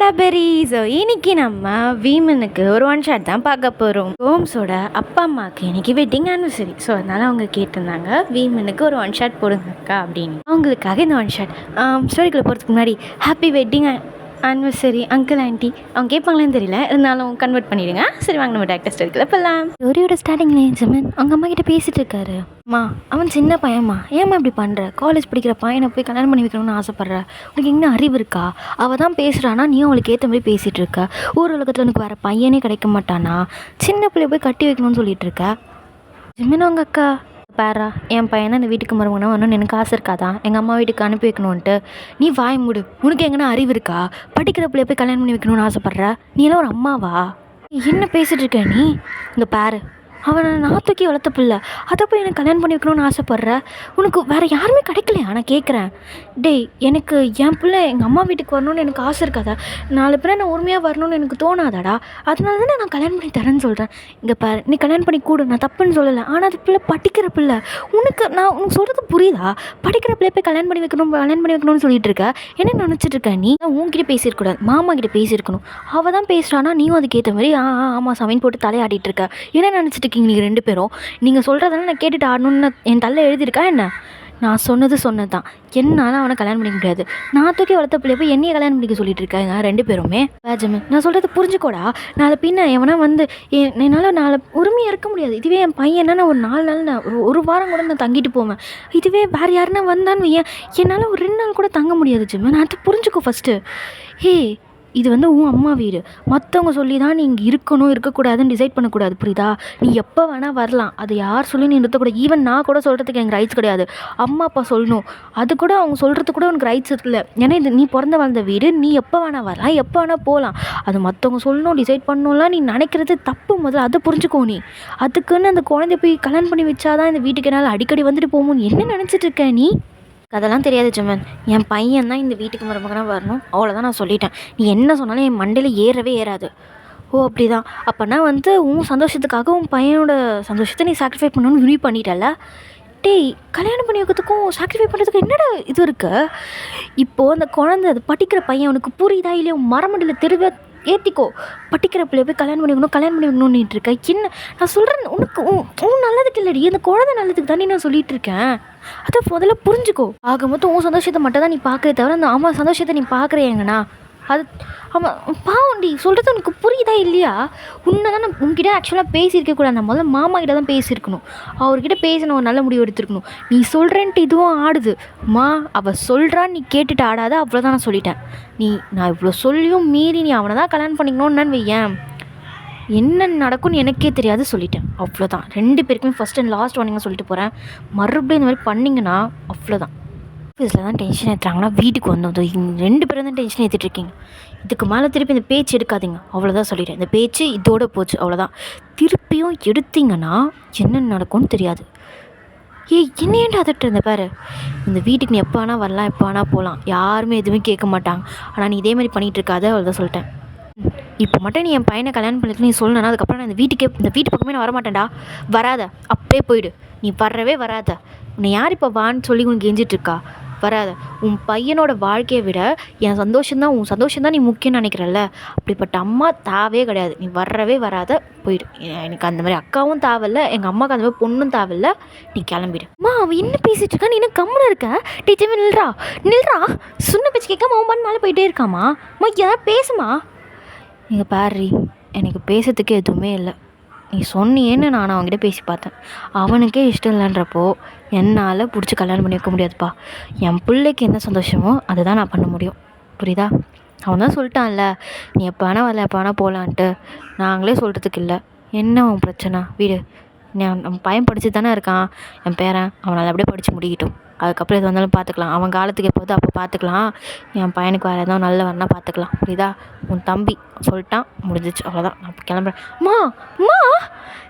பெரி. So இன்னைக்கு நம்ம வீமனுக்கு ஒரு ஒன் ஷாட் தான் பார்க்க போகிறோம். ஹோம்ஸோட அப்பா அம்மாவுக்கு இன்னைக்கு வெட்டிங் ஆனிவர்சரி. ஸோ அதனால் அவங்க கேட்டிருந்தாங்க வீமனுக்கு ஒரு ஒன் ஷாட் போடுங்கக்கா அப்படின்னு. அவங்களுக்காக இந்த ஒன் ஷாட் ஸ்டோரிக்குள்ளே போகிறதுக்கு முன்னாடி happy wedding anniversary uncle aunty அவங்க கேட்பாங்களேன்னு தெரியல, இருந்தாலும் கன்வெர்ட் பண்ணிடுங்க. சரி வாங்க நம்ம டேரக்டர் ஸ்டோரிக்குள்ளே போகலாம். ஸ்டோரியோட ஸ்டார்டிங்கில் ஜமன் அவங்க அம்மா கிட்ட பேசிகிட்டு இருக்காரு. அம்மா அவன் சின்ன பையன்மா, ஏம்மா இப்படி பண்ணுற? காலேஜ் படிக்கிற பையனை போய் கல்யாணம் பண்ணி வைக்கணும்னு ஆசைப்பட்ற? உனக்கு என்ன அறிவு இருக்கா? அவள் தான் பேசுகிறானா, நீ அவளுக்கு ஏற்ற மாதிரி பேசிகிட்டு இருக்க. ஊர் உலகத்தில் உனக்கு வேறு பையனே கிடைக்க மாட்டானா? சின்ன பிள்ளைய போய் கட்டி வைக்கணும்னு சொல்லிட்டு இருக்க. ஜிமின் அவங்க அக்கா பாரா, என் பையனை இந்த வீட்டுக்கு மருமகனா வரணும்னு எனக்கு ஆசை இருக்காதான், எங்கள் அம்மா வீட்டுக்கு அனுப்பி வைக்கணுன்ட்டு. நீ வாய் மூடு, உனக்கு எங்கன்னா அறிவு இருக்கா? படிக்கிற பிள்ளைய போய் கல்யாணம் பண்ணி வைக்கணும்னு ஆசைப்பட்ற? நீ எல்லாம் ஒரு அம்மாவா? என்ன பேசிகிட்டு இருக்க நீ? இந்த பாரு, அவனை நான் தூக்கி வளர்த்த பிள்ளை, அதை போய் எனக்கு கல்யாணம் பண்ணி வைக்கணும்னு ஆசைப்பட்ற? உனக்கு வேறு யாருமே கிடைக்கலையா? நான் கேட்குறேன். டேய், எனக்கு என் பிள்ளை எங்கள் அம்மா வீட்டுக்கு வரணும்னு எனக்கு ஆசை இருக்காதா? 4 பேரை நான் உரிமையாக வரணும்னு எனக்கு தோணாதாடா? அதனால தானே நான் கல்யாணம் பண்ணி தரேன்னு சொல்கிறேன். இங்கே பாரு, நீ கல்யாணம் பண்ணி கூடு, நான் தப்புன்னு சொல்லலை. ஆனால் அது பிள்ளை படிக்கிற பிள்ளை. உனக்கு சொல்கிறது புரியுதா? படிக்கிற பிள்ளை போய் கல்யாணம் பண்ணி வைக்கணும்னு சொல்லிட்டு இருக்க. என்ன நினச்சிட்டு இருக்க நீ? உன்கிட்ட பேசியிருக்கூடாது, மாமா கிட்ட பேசியிருக்கணும். அவள் தான் பேசுகிறானா, நீயும் அதுக்கேற்ற மாதிரி ஆமாம் சமையல் போட்டு தலையாடிட்டு இருக்க. என்ன நினச்சிட்டு நீங்கள் 2 பேரும்? நீங்கள் சொல்கிறதால நான் கேட்டுட்டு ஆடணும்னு என் தலை எழுதியிருக்கா என்ன? நான் சொன்னது தான். என்னால் அவனை கல்யாணம் பண்ணிக்க முடியாது. நான் தூக்கி வளர்த்த பிள்ளைய போய் என்னையை கல்யாணம் பண்ணிக்க சொல்லிட்டு இருக்காங்க 2 பேருமே. ராஜமன், நான் சொல்கிறது புரிஞ்சுக்கோடா. நாளை பின்ன எவனா வந்து என்னால் நாளை உரிமையாக இருக்க முடியாது. இதுவே என் பையனா நான் ஒரு 4 நாள் நான் ஒரு வாரம் கூட நான் தங்கிட்டு போவேன். இதுவே வேறு யாருன்னா வந்தான்னு என்னால் ஒரு 2 நாள் கூட தங்க முடியாது ஜிம்மன். நான் அதை புரிஞ்சுக்கோ ஃபஸ்ட்டு. இது வந்து உன் அம்மா வீடு. மற்றவங்க சொல்லி தான் நீ இங்கே இருக்கணும் இருக்கக்கூடாதுன்னு டிசைட் பண்ணக்கூடாது, புரியுதா? நீ எப்போ வேணால் வரலாம், அது யார் சொல்லி நீ நிறுத்தக்கூடாது. ஈவன் நான் கூட சொல்கிறதுக்கு எனக்கு ரைட்ஸ் கிடையாது. அம்மா அப்பா சொல்லணும், அது கூட அவங்க சொல்கிறதுக்கு கூட உனக்கு ரைட்ஸ் இல்லை. ஏன்னா இது நீ பிறந்த வளர்ந்த வீடு. நீ எப்போ வேணால் வரலாம், எப்போ வேணால் போகலாம். அது மற்றவங்க சொல்லணும் டிசைட் பண்ணணும்லாம் நீ நினைக்கிறது தப்பு. முதல்ல அதை புரிஞ்சுக்கோ. நீ அதுக்குன்னு அந்த குழந்தைய போய் கல்யாணம் பண்ணி வச்சாதான் இந்த வீட்டுக்கு என்னால் அடிக்கடி வந்துட்டு போகணும்னு என்ன நினச்சிட்டு இருக்க நீ? அதெல்லாம் தெரியாது ஜமன். என் பையன் தான் இந்த வீட்டுக்கு மருமகனாக வரணும், அவ்வளோதான் நான் சொல்லிட்டேன். நீ என்ன சொன்னாலும் என் மண்டையில் ஏறவே ஏறாது. ஓ அப்படிதான். அப்போனா வந்து உன் சந்தோஷத்துக்காக உன் பையனோட சந்தோஷத்தை நீ சாக்ரிஃபை பண்ணணும்னு முடிவு பண்ணிட்டல. டேய், கல்யாணம் பண்ணி வைக்கிறதுக்கும் சாக்ரிஃபை பண்ணுறதுக்கும் என்னடா இது இருக்குது? இப்போது அந்த குழந்தை அது படிக்கிற பையன் உனக்கு புரியுதா இல்லையா? மரமண்டியில் தெருவை ஏற்றிக்கோ. படிக்கிற பிள்ளைய போய் கல்யாணம் பண்ணி வைக்கணும்னு இருக்க. என்ன நான் சொல்கிறேன், உனக்கு உன் நல்லதுக்கு இல்லடி, அந்த குழந்தை நல்லதுக்கு தானே நான் சொல்லிகிட்டு இருக்கேன். அதை முதல்ல புரிஞ்சுக்கோ. ஆக மொத்தம் உன் சந்தோஷத்தை மட்டும் தான் நீ பார்க்குறே தவிர அந்த அம்மா சந்தோஷத்தை நீ பார்க்குறேங்கண்ணா. அது ஆமாம் பாவண்டி, சொல்கிறது உனக்கு புரியுதா இல்லையா? உன்னை தான் நான் உன்கிட்ட ஆக்சுவலாக பேசியிருக்கக்கூடாது. நான் முதல்ல மாமா கிட்ட தான் பேசியிருக்கணும். அவர்கிட்ட பேசின ஒரு நல்ல முடிவு எடுத்துருக்கணும். நீ சொல்கிறேன்ட்டு இதுவும் ஆடுது. அவள் சொல்கிறான்னு நீ கேட்டுட்டு ஆடாத, அவ்வளோதான் நான் சொல்லிட்டேன். நான் இவ்வளோ சொல்லியும் மீறி நீ அவனை தான் கல்யாணம் பண்ணிக்கணும்னு வையேன், என்ன நடக்கும்னு எனக்கே தெரியாது சொல்லிட்டேன். அவ்வளோதான். 2 பேருக்குமே ஃபஸ்ட் அண்ட் லாஸ்ட் வார்னிங்காக சொல்லிட்டு போகிறேன். மறுபடியும் இந்த மாதிரி பண்ணிங்கன்னா அவ்வளோதான். ஆஃபீஸில் தான் டென்ஷன் ஏற்றுறாங்கன்னா வீட்டுக்கு வந்தோம் 2 பேரும் தான் டென்ஷன் ஏற்றிட்டுருக்கீங்க. இதுக்கு மேலே திருப்பி இந்த பேச்சு எடுக்காதீங்க, அவ்வளோதான் சொல்லிட்டேன். இந்த பேச்சு இதோட போச்சு, அவ்வளோதான். திருப்பியும் எடுத்தீங்கன்னா என்ன நடக்கும்னு தெரியாது. என்ன ஏன்டா அதட்டு இருந்த பாரு. இந்த வீட்டுக்கு நீ எப்போ வேணால் வரலாம், எப்போ வேணால் போகலாம், யாருமே எதுவுமே கேட்க மாட்டாங்க. ஆனால் நீ இதே மாதிரி பண்ணிகிட்டு இருக்காது, அவ்வளோதான் சொல்லிட்டேன். இப்போ மட்டும் நீ என் பையனை கல்யாணம் பண்ணிட்டு நீ சொல்லணும்னா அதுக்கப்புறம் நான் இந்த வீட்டு பக்கமே நான் வரமாட்டேன்டா. வராத, அப்படியே போயிடு. நீ வரவே வராத. உன்னை யார் இப்போ வான்னு சொல்லி உனக்கு கெஞ்சிட்ருக்கா? வராத. உன் பையனோட வாழ்க்கையை விட என் சந்தோஷம்தான், உன் சந்தோஷம்தான் நீ முக்கியம்னு நினைக்கிறல்ல. அப்படிப்பட்ட அம்மா தாவே கிடையாது. நீ வரவே வராத, போயிடு. எனக்கு அந்த மாதிரி அக்காவும் தேவையில்ல, எங்கள் அம்மாவுக்கு அந்த மாதிரி பொண்ணும் தேவையில்ல. நீ கிளம்பிடு. அவள் என்ன பேசிகிட்டு இருக்கா? நீ என்ன கம்முன்னு இருக்க? டீச்சர் நில்றா. சொன்ன பேச்சு கேட்காம அவன் பண்ண மேலே போயிட்டே இருக்காமா? ஏதாவது பேசுமா? நீங்கள் பாரு, எனக்கு பேசுறதுக்கு எதுவுமே இல்லை. நீ சொன்னியேன்னு நான் அவன்கிட்ட பேசி பார்த்தேன். அவனுக்கே இஷ்டம் இல்லைன்றப்போ என்னால் பிடிச்சி கல்யாணம் பண்ணி வைக்க முடியாதுப்பா. என் பிள்ளைக்கு என்ன சந்தோஷமோ அதை தான் நான் பண்ண முடியும், புரியுதா? அவன் தான் சொல்லிட்டான்ல, நீ எப்போ வேணால் வரல, எப்போ வேணால் போகலான்ட்டு. நாங்களே சொல்கிறதுக்கு இல்லை. என்ன அவன் பிரச்சனை? வீடு நம்ம பையன் படிச்சு தானே இருக்கான், என் பேரன். அவனால் அப்படியே படித்து முடிக்கட்டும். அதுக்கப்புறம் எது வந்தாலும் பார்த்துக்கலாம். அவன் காலத்துக்கு எப்போதும் அப்போ பார்த்துக்கலாம். என் பையனுக்கு வேறு எதாவது நல்ல வரனா பார்த்துக்கலாம், புரியுதா? உன் தம்பி சொல்லிட்டான், முடிஞ்சிச்சு, அவ்வளோதான். நான் கிளம்புறேன்.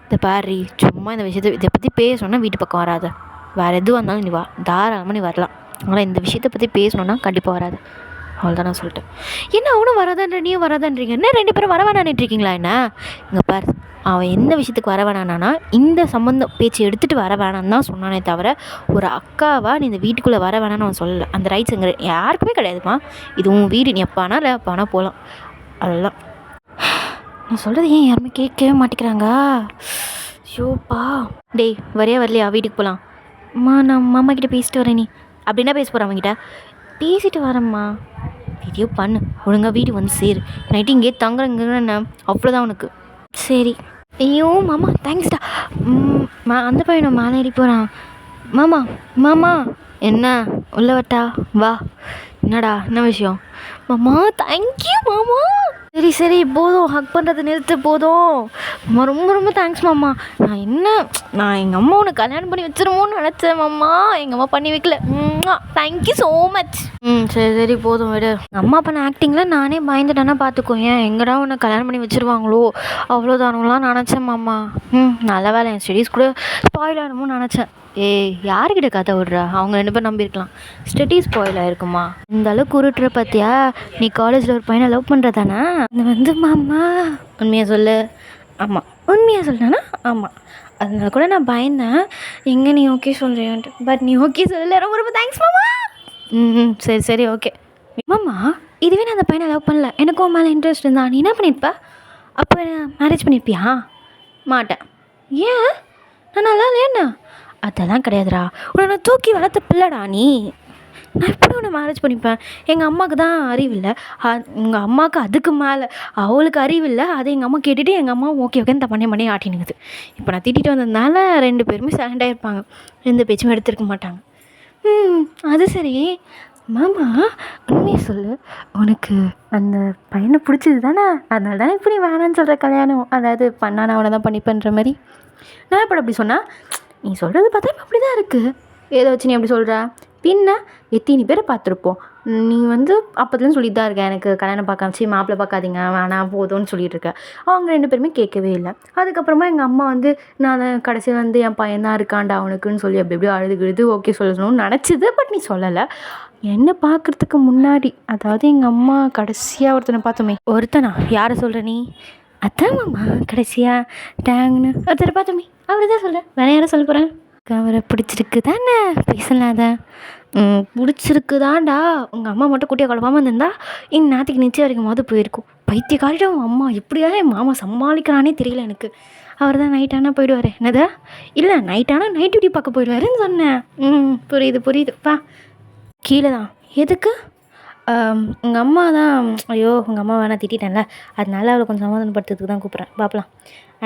இந்த பாரி, சும்மா இந்த விஷயத்தை இதை பற்றி பேசணுன்னா வீட்டு பக்கம் வராத. வேறு எதுவும் வந்தாலும் நீ வா, தாராளமாக நீ வரலாம். ஆனால் இந்த விஷயத்தை பற்றி பேசணுன்னா கண்டிப்பாக வராது, அவ்வளோதான் நான் சொல்லிட்டேன். என்ன அவனும் வராதான்ற நீயும் வராதான்றீங்க, என்ன 2 பேரும் வர வேணான்ட்டு இருக்கீங்களா என்ன? இங்கே பார், அவன் எந்த விஷயத்துக்கு வர வேணான்னா இந்த சம்மந்தம் பேச்சு எடுத்துகிட்டு வர வேணான்னு தான் சொன்னானே தவிர ஒரு அக்காவா நீ இந்த வீட்டுக்குள்ளே வர வேணான்னு அவன் சொல்லலை. அந்த ரைட்ஸ் எங்கே யாருக்குமே கிடையாதுமா. இது உன் வீடு, நீ எப்பானா இல்லை அப்பானா போகலாம். அதெல்லாம் நான் சொல்கிறது ஏன் யாருமே கேட்கவே மாட்டேங்கிறாங்க. ஷோப்பா. டேய் வரையா வரலையா, வீட்டுக்கு போகலாம். அம்மா நான் மாமா கிட்டே பேசிட்டு வரேன். நீ அப்படின்னா பேச போகிறேன் அவங்ககிட்ட. பேசிட்டு வரேம்மா. வீடியோ பண்ணு, ஒழுங்காக வீடு வந்து சேரு. நைட்டு இங்கே தங்குறேங்கன்னு அவ்வளோதான் உனக்கு. சரி. ஐயோ மாமா தேங்க்ஸ்டா. அந்த பையனை மேலே ஏறி போகிறான். மாமா மாமா என்ன உள்ள வட்டா வா. என்னடா என்ன விஷயம்? மாமா தேங்க்யூ மாமா. சரி சரி போதும், ஹக் பண்ணுறது நிறுத்து போதும். மாமா ரொம்ப ரொம்ப தேங்க்ஸ் மாமா. நான் எங்கள் அம்மா உனக்கு கல்யாணம் பண்ணி வச்சிருமோன்னு நினச்சேன் மாமா. எங்கள் அம்மா பண்ணி வைக்கல. Thank you so much. சரி சரி போதும் விடு. அம்மா பண்ண ஆக்டிங்கில் நானே பயந்துட்டேன்னா பார்த்துக்கோ. ஏன் எங்கடா உன்னை கல்யாணம் பண்ணி வச்சுருவாங்களோ அவ்வளோதானுலாம் நினச்சேன் மாமா. நல்ல வேலை என் ஸ்டடீஸ் கூட ஸ்பாயில் ஆகணுமோன்னு நினச்சேன். யாருக்கிட்ட கதை விடுறா? அவங்க 2 பேர் நம்பியிருக்கலாம். Studies spoil ஆகிருக்குமா? இந்த அளவுக்கு உருட்டுற பார்த்தியா? நீ காலேஜில் ஒரு பையனை லவ் பண்ணுறதானே? அது மாமா உண்மையாக சொல்லு. ஆமாம் உண்மையாக சொல்லிட்டானா? ஆமாம். அதனால கூட நான் பயந்தேன் எங்கே நீ ஓகே சொல்கிறியான்ட்டு. பட் நீ ஓகே சொல்லலை. ரொம்ப ரொம்ப தேங்க்ஸ் மாமா. சரி சரி ஓகே மாமா. இதுவே நான் அந்த பையனை லவ் பண்ணல, எனக்கும் உன் மேலே இன்ட்ரெஸ்ட் இருந்தா நீ என்ன பண்ணியிருப்ப? அப்போ மேரேஜ் பண்ணியிருப்பியா? மாட்டேன். ஏன்? நான் நல்லா இல்லையாண்ணா? அதெல்லாம் கிடையாதுடா, உன்னை தூக்கி வளர்த்த பிள்ளைடா நீ. நான் எப்படி உன்னை மேரேஜ் பண்ணிப்பேன்? எங்கள் அம்மாவுக்கு தான் அறிவில்லை, உங்கள் அம்மாவுக்கு அதுக்கு மேலே அவளுக்கு அறிவில்லை. அதை எங்கள் அம்மா கேட்டுட்டு எங்கள் அம்மா ஓகே ஓகேன்னு பண்ணி ஆட்டினுங்குது. இப்போ நான் திட்டிகிட்டு வந்ததுனால 2 பேருமே சைலண்டாக இருப்பாங்க, எந்த பேச்சும் எடுத்துருக்க மாட்டாங்க. அது சரி மாமா, உண்மையை சொல்லு, உனக்கு அந்த பையனை பிடிச்சது தானே? அதனால தானே இப்படி வேணான்னு சொல்கிற கல்யாணம், அதாவது பண்ணா நான் அவனை தான் பண்ணிப்பேன்ற மாதிரி. நான் எப்படி அப்படி சொன்னால்? நீ சொல்கிறது பார்த்தா இப்போ அப்படி தான் இருக்குது. ஏதோ வச்சு நீ அப்படி சொல்கிற? பின்ன எத்தனை பேரை பார்த்துருப்போம். நீ அப்போதுலேருந்து சொல்லிட்டு தான் இருக்க, எனக்கு கல்யாணம் பார்க்காமச்சு மாப்பிள்ளை பார்க்காதீங்க வேணாம் போதும்னு சொல்லிட்டு இருக்க. அவங்க 2 பேருமே கேட்கவே இல்லை. அதுக்கப்புறமா எங்கள் அம்மா நான் கடைசியில் என் பையன் தான் இருக்காண்டா அவனுக்குன்னு சொல்லி அப்படி எப்படியோ அழுதுகிடுது ஓகே சொல்லணும்னு நினச்சிது. பட் நீ சொல்லலை. என்னை பார்க்குறதுக்கு முன்னாடி, அதாவது எங்கள் அம்மா கடைசியாக ஒருத்தனை பார்த்தோமே. ஒருத்தனா? யாரை சொல்கிற நீ? அதான் மாமா கடைசியாக டேங்க்னு ஒருத்தரை பார்த்தோமே, அவரை தான் சொல்கிறேன். வேறு யாரை சொல்ல போகிறேன்? அவரை பிடிச்சிருக்கு தானே? பேசலாத. பிடிச்சிருக்குதாண்டா. உங்கள் அம்மா மட்டும் குட்டியாக குழப்பாமல் இருந்திருந்தா இந்நேரத்துக்கு நிச்சயம் வரைக்கும் போது போயிருக்கும். பைத்தியக்காரிட்ட உன் அம்மா எப்படியா என் மாமா சமாளிக்கிறானே தெரியல எனக்கு. அவர் தான் நைட்டானா போயிடுவார். என்னதா? இல்லை நைட்டானா நைட் டியூட்டி பார்க்க போயிடுவாருன்னு சொன்னேன். புரியுது புரியுதுப்பா. கீழே தான். எதுக்கு? உங்கள் அம்மா தான். ஐயோ உங்கள் அம்மா வேணா திட்டேன்ல, அதனால அவளை கொஞ்சம் சமாதானப்படுத்துறதுக்கு தான் கூப்பிட்றேன். பார்க்கலாம்.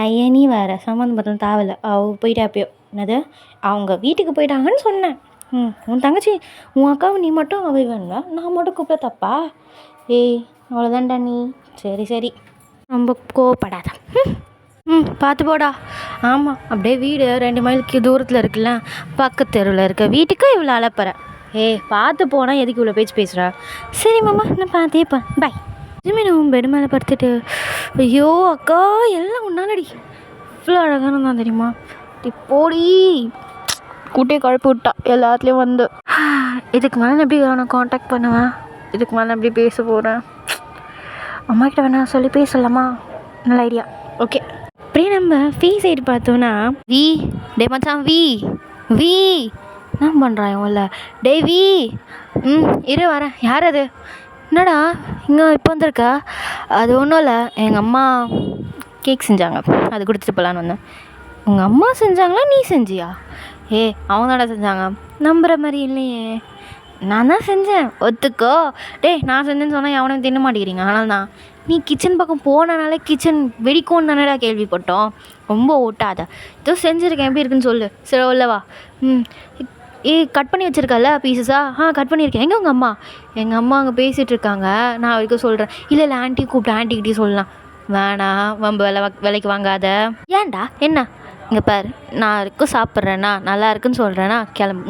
ஐயா நீ வேறு சமாதானப்படுத்த தேவையில்ல, அவள் போயிட்டா அப்பயோ. என்னது? அவங்க வீட்டுக்கு போயிட்டாங்கன்னு சொன்னேன். உன் தங்கச்சி உன் அக்காவை நீ மட்டும் அவள் வேணுங்களா? நான் மட்டும் கூப்பிட தப்பா? அவ்வளோதான்டா நீ. சரி சரி ரொம்ப கோவப்படாத. பார்த்து போடா. ஆமாம் அப்படியே வீடு 2 மைலுக்கு தூரத்தில் இருக்குல்ல, பக்கத்து தெருவில் இருக்க வீட்டுக்கு இவ்வளோ அலப்பறேன். பார்த்து போனால் எதுக்கு இவ்வளோ பேச்சு பேசுகிறா? சரி மாமா நான் பார்த்தேப்பேன், பாய். இனிமேல் நான் பெடு மேலே படுத்துட்டு ஐயோ அக்கா எல்லாம் உன்னாலடி இவ்வளோ அழகான தான் தெரியுமா? போடி கூட்டியை குழப்பி விட்டா எல்லாத்துலேயும் இதுக்கு மேலே எப்படி நான் காண்டாக்ட் பண்ணுவேன்? இதுக்கு மேலே எப்படி பேச போகிறேன்? அம்மா கிட்ட வேணா சொல்லி பேசலாமா? நல்ல ஐடியா. ஓகே. அப்படியே நம்ம ஃபீஸ் சைடு பார்த்தோன்னா டே மச்சான் வி என்ன பண்ணுறான் இல்லை? டே வி இரு வரேன். யார் அது? என்னடா இங்கே இப்போ வந்திருக்கா? அது ஒன்றும் இல்லை, எங்கள் அம்மா கேக் செஞ்சாங்க, அது கொடுத்துட்டு போகலான்னு வந்தேன். உங்கள் அம்மா செஞ்சாங்களா நீ செஞ்சியா? அவங்க தானே செஞ்சாங்க. நம்புகிற மாதிரி இல்லையே. நான் தான் செஞ்சேன் ஒத்துக்கோ. நான் செஞ்சேன்னு சொன்னால் எவனையும் தின்ன மாட்டேங்கிறீங்க. ஆனால் தான் நீ கிச்சன் பக்கம் போனனாலே கிச்சன் வெடிக்கும்னு தானேடா கேள்விப்பட்டோம். ரொம்ப ஓட்டாத. ஏதோ செஞ்சுருக்கேன், எப்படி இருக்குன்னு சொல்லு. சரி உள்ளவா. கட் பண்ணி வச்சுருக்கல பீஸஸா? கட் பண்ணியிருக்கேன். எங்கே உங்கள் அம்மா? எங்கள் அம்மா அங்கே பேசிகிட்டு இருக்காங்க, நான் வரைக்கும் சொல்கிறேன். இல்லை ஆண்டி கூப்பிட்டு ஆண்டிக்கிட்டே சொல்லலாம். வேணாம் வம்பு விலைக்கு வாங்காத. ஏன்டா என்ன? இங்கே பாரு, நான் இருக்கும் சாப்பிட்றேன்னா நல்லா இருக்குன்னு சொல்கிறேன்னா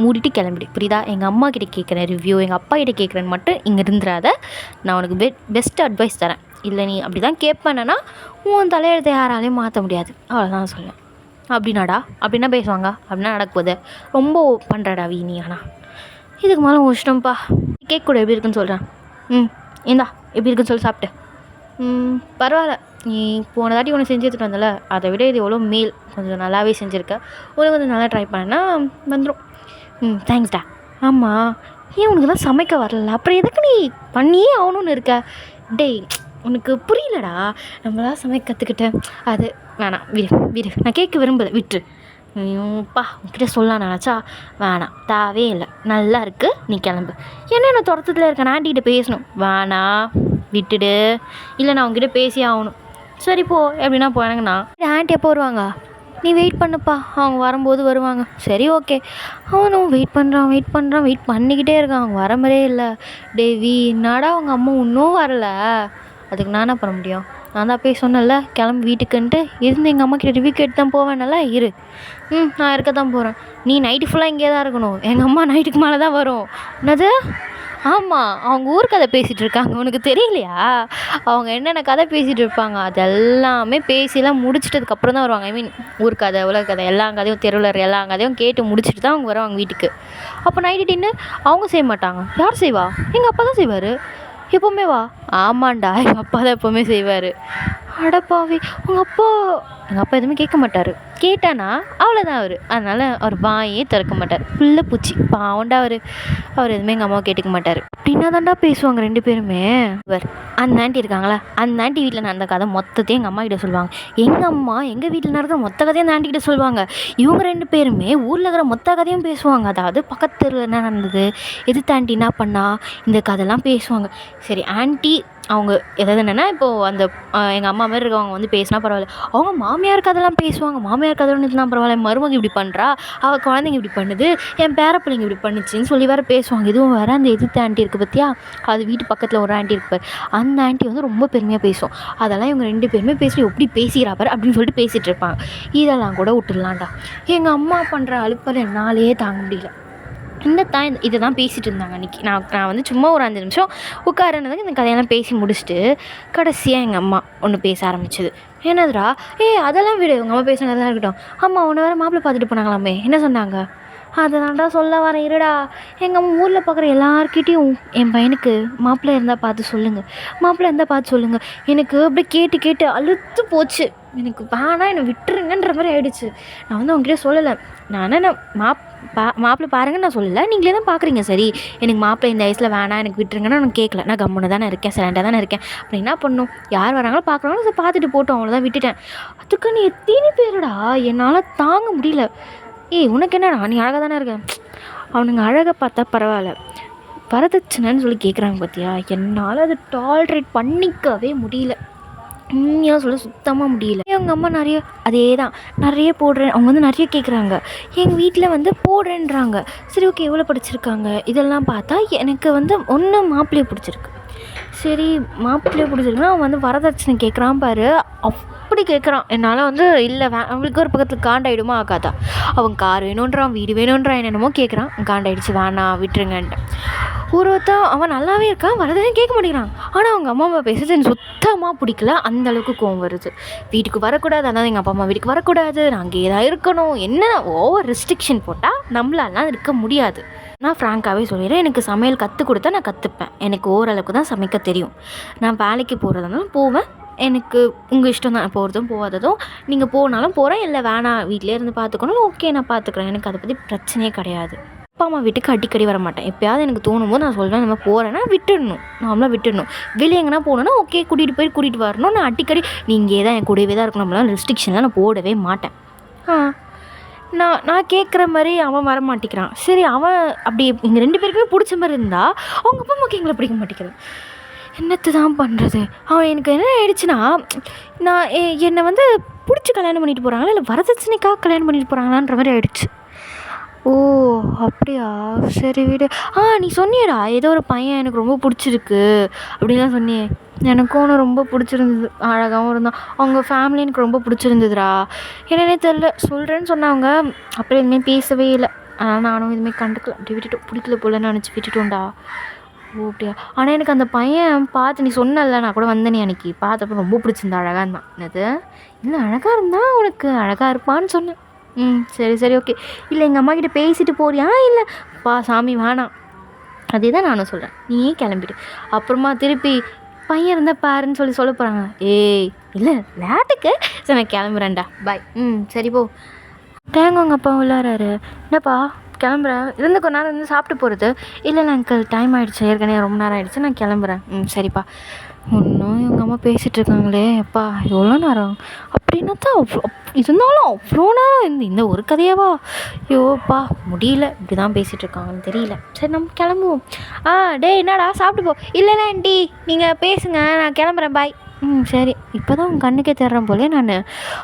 மூடிட்டு கிளம்பிடு, புரியுதா? எங்கள் அம்மா கிட்டே கேட்குறேன் ரிவ்யூ, எங்கள் அப்பா கிட்டே கேட்குறேன்னு மட்டும் இங்கே இருந்துடாத. நான் உனக்கு பெஸ்ட் அட்வைஸ் தரேன். இல்லை நீ அப்படி தான் கேட்பேன்னா உன் தலையெழுத்தை யாராலையும் மாற்ற முடியாது, அவ்வளோதான் சொல்லேன். அப்படின்னாடா? அப்படின்னா பேசுவாங்க, அப்படின்னா நடக்க போகுது. ரொம்ப பண்ணுறடா வீணி. ஆனால் இதுக்கு மேலே இஷ்டம்ப்பா. கேக் கூட எப்படி இருக்குன்னு சொல்கிறேன். ம் இந்தா எப்படி இருக்குன்னு சொல்லி சாப்பிட்டு. பரவாயில்ல, நீ போன தாட்டி ஒன்று செஞ்சு எடுத்துகிட்டு வந்தல, அதை விட இது எவ்வளோ மேல், கொஞ்சம் நல்லாவே செஞ்சுருக்க, உனக்கு கொஞ்சம் நல்லா ட்ரை பண்ணேன்னா வந்துடும். தேங்க்ஸ்டா. ஆமாம், ஏன் உனக்கு தான் சமைக்க வரல, அப்புறம் எதுக்கு நீ பண்ணியே ஆகணும்னு இருக்க? டேய், உனக்கு புரியலடா, நம்மளாம் சமைக்க கற்றுக்கிட்டேன். அது வேணாம், விடு, நான் கேட்க விரும்பலை, விட்டுரு. ஐயோப்பா, உன்கிட்ட சொல்லலாம் நினச்சா வேணாம், தேவே இல்லை, நல்லா இருக்குது, நீ கிளம்பு. என்ன துரத்தத்தில் இருக்க, நான் ஆண்டிகிட்ட பேசணும். வேணாம், விட்டுடு, இல்லை நான் உங்ககிட்ட பேசி ஆகணும். சரி போ, எப்படின்னா போனாங்கண்ணா. ஆண்டி எப்போ வருவாங்க? நீ வெயிட் பண்ணுப்பா, அவங்க வரும்போது வருவாங்க. சரி ஓகே. அவனும் வெயிட் வெயிட் பண்ணிக்கிட்டே இருக்கான், அவங்க வர மாதிரியே இல்லை. டேவி, என்னடா அவங்க அம்மா இன்னும் வரல, அதுக்கு நான் என்ன பண்ண முடியும்? நான் தான் போய் சொன்னேன்ல, கிளம்பி வீட்டுக்குன்ட்டு இருந்து எங்கள் அம்மா கிட்ட ரிவ்யூ கேட்டு தான் போவேன்ல, இரு. நான் இருக்க தான் போகிறேன். நீ நைட்டு ஃபுல்லாக இங்கே தான் இருக்கணும், எங்கள் அம்மா நைட்டுக்கு மேலே தான் வரும். என்னது? ஆமாம், அவங்க ஊர் கதை பேசிகிட்டு இருக்காங்க, உனக்கு தெரியலையா? அவங்க என்னென்ன கதை பேசிகிட்டு இருப்பாங்க, அது எல்லாமே பேசிலாம் முடிச்சிட்டதுக்கப்புறம் தான் வருவாங்க. ஐ மீன், ஊர் கதை, உலக கதை, எல்லா கதையும், தெருவில் எல்லா கதையும் கேட்டு முடிச்சுட்டு தான் அவங்க வருவாங்க வீட்டுக்கு. அப்போ நைட்டு டின்னர் அவங்க செய்ய மாட்டாங்க, யார் செய்வா? எங்கள் அப்பா தான் செய்வார். எப்போவுமே வா. ஆமாண்டா, எங்கள் அப்பா தான் எப்போவுமே செய்வார். அடப்பாவி, எங்கள் அப்பா எதுவுமே கேட்க மாட்டார். கேட்டானா அவ்வளோதான் அவர். அதனால் அவர் வாயே திறக்க மாட்டார். புள்ள பூச்சி பாவண்டா அவர் எதுவுமே எங்கள் அம்மாவை கேட்டுக்க மாட்டார். அப்படின்னா தாண்டா பேசுவாங்க ரெண்டு பேருமே. அந்த ஆண்டி இருக்காங்களா, அந்த ஆண்டி வீட்டில் நடந்த கதை மொத்தத்தையும் எங்கள் அம்மா கிட்ட சொல்லுவாங்க. எங்கள் அம்மா எங்கள் வீட்டில் நடக்கிற மொத்த கதையும் அந்த ஆண்டி கிட்ட சொல்லுவாங்க. இவங்க ரெண்டு பேருமே ஊரில் இருக்கிற மொத்த கதையும் பேசுவாங்க. அதாவது பக்கத்து தெருவில் என்ன நடந்தது, எதிர்த்து ஆண்டி என்ன பண்ணா, இந்த கதைலாம் பேசுவாங்க. சரி, ஆண்டி அவங்க எதாவது என்னென்னா, இப்போது அந்த எங்கள் அம்மா மாதிரி இருக்கவங்க வந்து பேசினா பரவாயில்ல, அவங்க மாமியார் கதைலாம் பேசுவாங்க. மாமியார் கதை ஒன்றுலாம் பரவாயில்ல, மருமக இப்படி பண்ணுறா, அவள் குழந்தைங்க இப்படி பண்ணுது, என் பேர பிள்ளைங்க இப்படி பண்ணுச்சின்னு சொல்லி வேறு பேசுவாங்க. இதுவும் வேறு அந்த எதிர்த்து ஆண்டி இருக்குது பார்த்தியா, அது வீட்டு பக்கத்தில் ஒரு ஆண்டி இருப்பார், அந்த ஆண்டி வந்து ரொம்ப பெருமையாக பேசும். அதெல்லாம் இவங்க ரெண்டு பேருமே பேசி எப்படி பேசிக்கிறா பாரு அப்படின்னு சொல்லிட்டு பேசிகிட்டு இருப்பாங்க. இதெல்லாம் கூட விட்டுடலாம்டா. எங்கள் அம்மா பண்ணுற அழுப்பறை என்னாலே தாங்க முடியல. இதை தான் பேசிகிட்டு இருந்தாங்க அன்றைக்கி. நான் வந்து சும்மா ஒரு 5 நிமிஷம் உட்காருனதுக்கு இந்த கதையெல்லாம் பேசி முடிச்சுட்டு கடைசியாக எங்கள் அம்மா ஒன்று பேச ஆரம்பிச்சிது. என்னதுடா? அதெல்லாம் விடு, உங்கள் அம்மா பேசுனது தான் இருக்கட்டும். அம்மா உன்னை வேறு மாப்பிள்ளை பார்த்துட்டு போனாங்களாமே, என்ன சொன்னாங்க? அதை தான்டா சொல்ல வரேன், இருடா. எங்கள் அம்மா ஊரில் பார்க்குற எல்லாருக்கிட்டையும் என் பையனுக்கு மாப்பிள்ளை இருந்தால் பார்த்து சொல்லுங்கள். எனக்கு அப்படியே கேட்டு கேட்டு அழுத்து போச்சு. எனக்கு வேணாம், என்னை விட்டுருங்கன்ற மாதிரி ஆகிடுச்சு. நான் வந்து அவங்ககிட்ட சொல்லலை. நான் மாப்பிள்ளை பாருங்கன்னு நான் சொல்லலை, நீங்களே தான் பார்க்குறீங்க. சரி, எனக்கு மாப்பிள்ளை இந்த வயசில் வேணாம், எனக்கு விட்டுருங்கன்னா நான் கேட்கல. நான் கம்முன்னு தானே இருக்கேன், சைலண்டாக தானே இருக்கேன். அப்படி என்ன பண்ணணும், யார் வராங்களோ பார்க்குறாங்களோ அதை பார்த்துட்டு போட்டோம், அவ்வளோதான், விட்டுட்டேன். அதுக்கு நீ எத்தனை பேருடா, என்னால் தாங்க முடியல. உனக்கு என்னடா, நீ அழகாக தானே இருக்க. அவனுங்க அழகை பார்த்தா பரவாயில்ல, வரதட்சணைன்னு சொல்லி கேட்குறாங்க பார்த்தியா, என்னால் அதை டாலரேட் பண்ணிக்கவே முடியல. உண்மையாக சொல்ல சுத்தமாக முடியல. எங்கள் அம்மா நிறைய போடுறேன், அவங்க வந்து நிறைய கேட்குறாங்க. எங்கள் வீட்டில் வந்து போடுறேன்றாங்க. சரி ஓகே, எவ்வளோ படிச்சிருக்காங்க, இதெல்லாம் பார்த்தா எனக்கு வந்து ஒன்று மாப்பிள்ளையை பிடிச்சிருக்கு. சரி, மாப்பிள்ளையை பிடிச்சிருக்குன்னா அவன் வந்து வரதட்சணை கேட்குறான் பாரு, அப்படி கேட்குறான். என்னால் வந்து இல்லை, அவங்களுக்கு ஒரு பக்கத்தில் காண்டாயிடுமா ஆகாதா. அவன் கார் வேணுன்றான், வீடு வேணுன்றான், என்னென்னமோ கேட்குறான். காண்டாயிடுச்சு, வேணாம் விட்டுருங்கன்ட்டு. ஒருத்தன் அவன் நல்லாவே இருக்கான், வரதே கேட்க மாட்டேங்கிறான். ஆனால் அவங்க அம்மா அப்பா பேசுறது எனக்கு சுத்தமாக பிடிக்கல. அந்த அளவுக்கு கோவம் வருது. வீட்டுக்கு வரக்கூடாது, அதாவது எங்கள் அப்பா அம்மா வீட்டுக்கு வரக்கூடாது, நான் அங்கேயே தான் இருக்கணும், என்ன ஓவர் ரெஸ்ட்ரிக்ஷன் போட்டால் நம்மளாலாம் இருக்க முடியாது. நான் ஃப்ராங்காகவே சொல்லிடுறேன், எனக்கு சமையல் கற்றுக் கொடுத்தா நான் கற்றுப்பேன். எனக்கு ஓரளவுக்கு தான் சமைக்க தெரியும். நான் வேலைக்கு போகிறதுனாலும் போவேன், எனக்கு உங்கள் இஷ்டம் தான், போகிறதும் போகாததும். நீங்கள் போனாலும் போகிறேன், இல்லை வேணாம் வீட்டிலே இருந்து பார்த்துக்கணும், ஓகே நான் பார்த்துக்குறேன், எனக்கு அதை பற்றி பிரச்சனையே கிடையாது. அப்பா அம்மா வீட்டுக்கு அடிக்கடி வர மாட்டேன். எப்போயாவது எனக்கு தோணும் போது நான் சொல்வேன், நம்ம போகிறேன்னா விட்டுடணும், நார்மலாக விட்டுடணும். வெளியே எங்கன்னா போனோன்னா ஓகே, கூட்டிகிட்டு வரணும். நான் அடிக்கடி நீங்கள் தான் என் கூடவே தான் இருக்கணும், நம்மளால் ரெஸ்ட்ரிக்ஷன்லாம் நான் போடவே மாட்டேன். நான் கேட்குற மாதிரி அவன் வர மாட்டேங்கிறான். சரி, அவன் அப்படி எங்கள் 2 பேருக்குமே பிடிச்ச மாதிரி இருந்தால் அவங்க அப்பா அம்மாவுக்கு எங்களை பிடிக்க மாட்டேங்கிறான். என்னத்தை தான் பண்ணுறது? அவன் எனக்கு என்ன ஆயிடுச்சுன்னா, நான் என்னை வந்து பிடிச்சி கல்யாணம் பண்ணிட்டு போகிறாங்களா, இல்லை வரதட்சணைக்காக கல்யாணம் பண்ணிட்டு போகிறாங்களான்ற மாதிரி ஆயிடுச்சு. ஓ அப்படியா, சரி விடு. நீ சொன்னியடா, ஏதோ ஒரு பையன் எனக்கு ரொம்ப பிடிச்சிருக்கு அப்படின்லாம் சொன்னியே. எனக்கும் ஒன்று ரொம்ப பிடிச்சிருந்தது, அழகாகவும் இருந்தான். அவங்க ஃபேமிலி எனக்கு ரொம்ப பிடிச்சிருந்ததுடா. என்னன்னே தெரில, சொல்கிறேன்னு சொன்னாங்க, அப்புறம் எதுவுமே பேசவே இல்லை. அதனால் நானும் எதுவுமே கண்டுக்கல, அப்படி விட்டுட்டோம். பிடிக்கல போலன்னு நினச்சி விட்டுட்டோம்டா. ஓ அப்படியா. ஆனால் எனக்கு அந்த பையன் பார்த்து, நீ சொன்னல, நான் கூட வந்தேனே அன்றைக்கி, பார்த்தப்ப ரொம்ப பிடிச்சிருந்தா, அழகாக இருந்தான். என்னது, இல்லை அழகாக இருந்தான், உனக்கு அழகாக இருப்பான்னு சொன்னேன். சரி ஓகே. இல்லை எங்கள் அம்மா கிட்டே பேசிட்டு போறியா, இல்லை பா சாமி வேணாம், அதே தான் நானும் சொல்கிறேன், நீயே கிளம்பிடு. அப்புறமா திருப்பி பையன் இருந்தால் பாருன்னு சொல்ல போகிறாங்க. ஏய் இல்லை விளையாட்டுக்கு, சரி நான் கிளம்புறேன்டா பாய். சரி போ. தேங்கவங்க அப்பா உள்ளாராரு. என்னப்பா கிளம்புறேன், இருந்து கொஞ்ச நேரம் இருந்து சாப்பிட்டு போகிறது. இல்லை அங்கிள் டைம் ஆகிடுச்சு, ஏற்கனவே ரொம்ப நேரம் ஆகிடுச்சு, நான் கிளம்புறேன். சரிப்பா. இன்னும் எங்கள் அம்மா பேசிகிட்டு இருக்காங்களே அப்பா, எவ்வளோ நேரம் அப்படின்னா தான் இருந்தாலும் அவ்வளோ நேரம் இந்த ஒரு கதையாவா? ஐயோப்பா முடியல, இப்படி தான் பேசிகிட்டு இருக்காங்கன்னு தெரியல. சரி நம்ம கிளம்புவோம். டேய் என்னடா சாப்பிட்டு போ. இல்லைண்ணா ஆண்டி நீங்கள் பேசுங்க, நான் கிளம்புறேன் பாய். சரி. இப்போ தான் உங்கள் கண்ணுக்கே தேடுறேன் போலே நான்.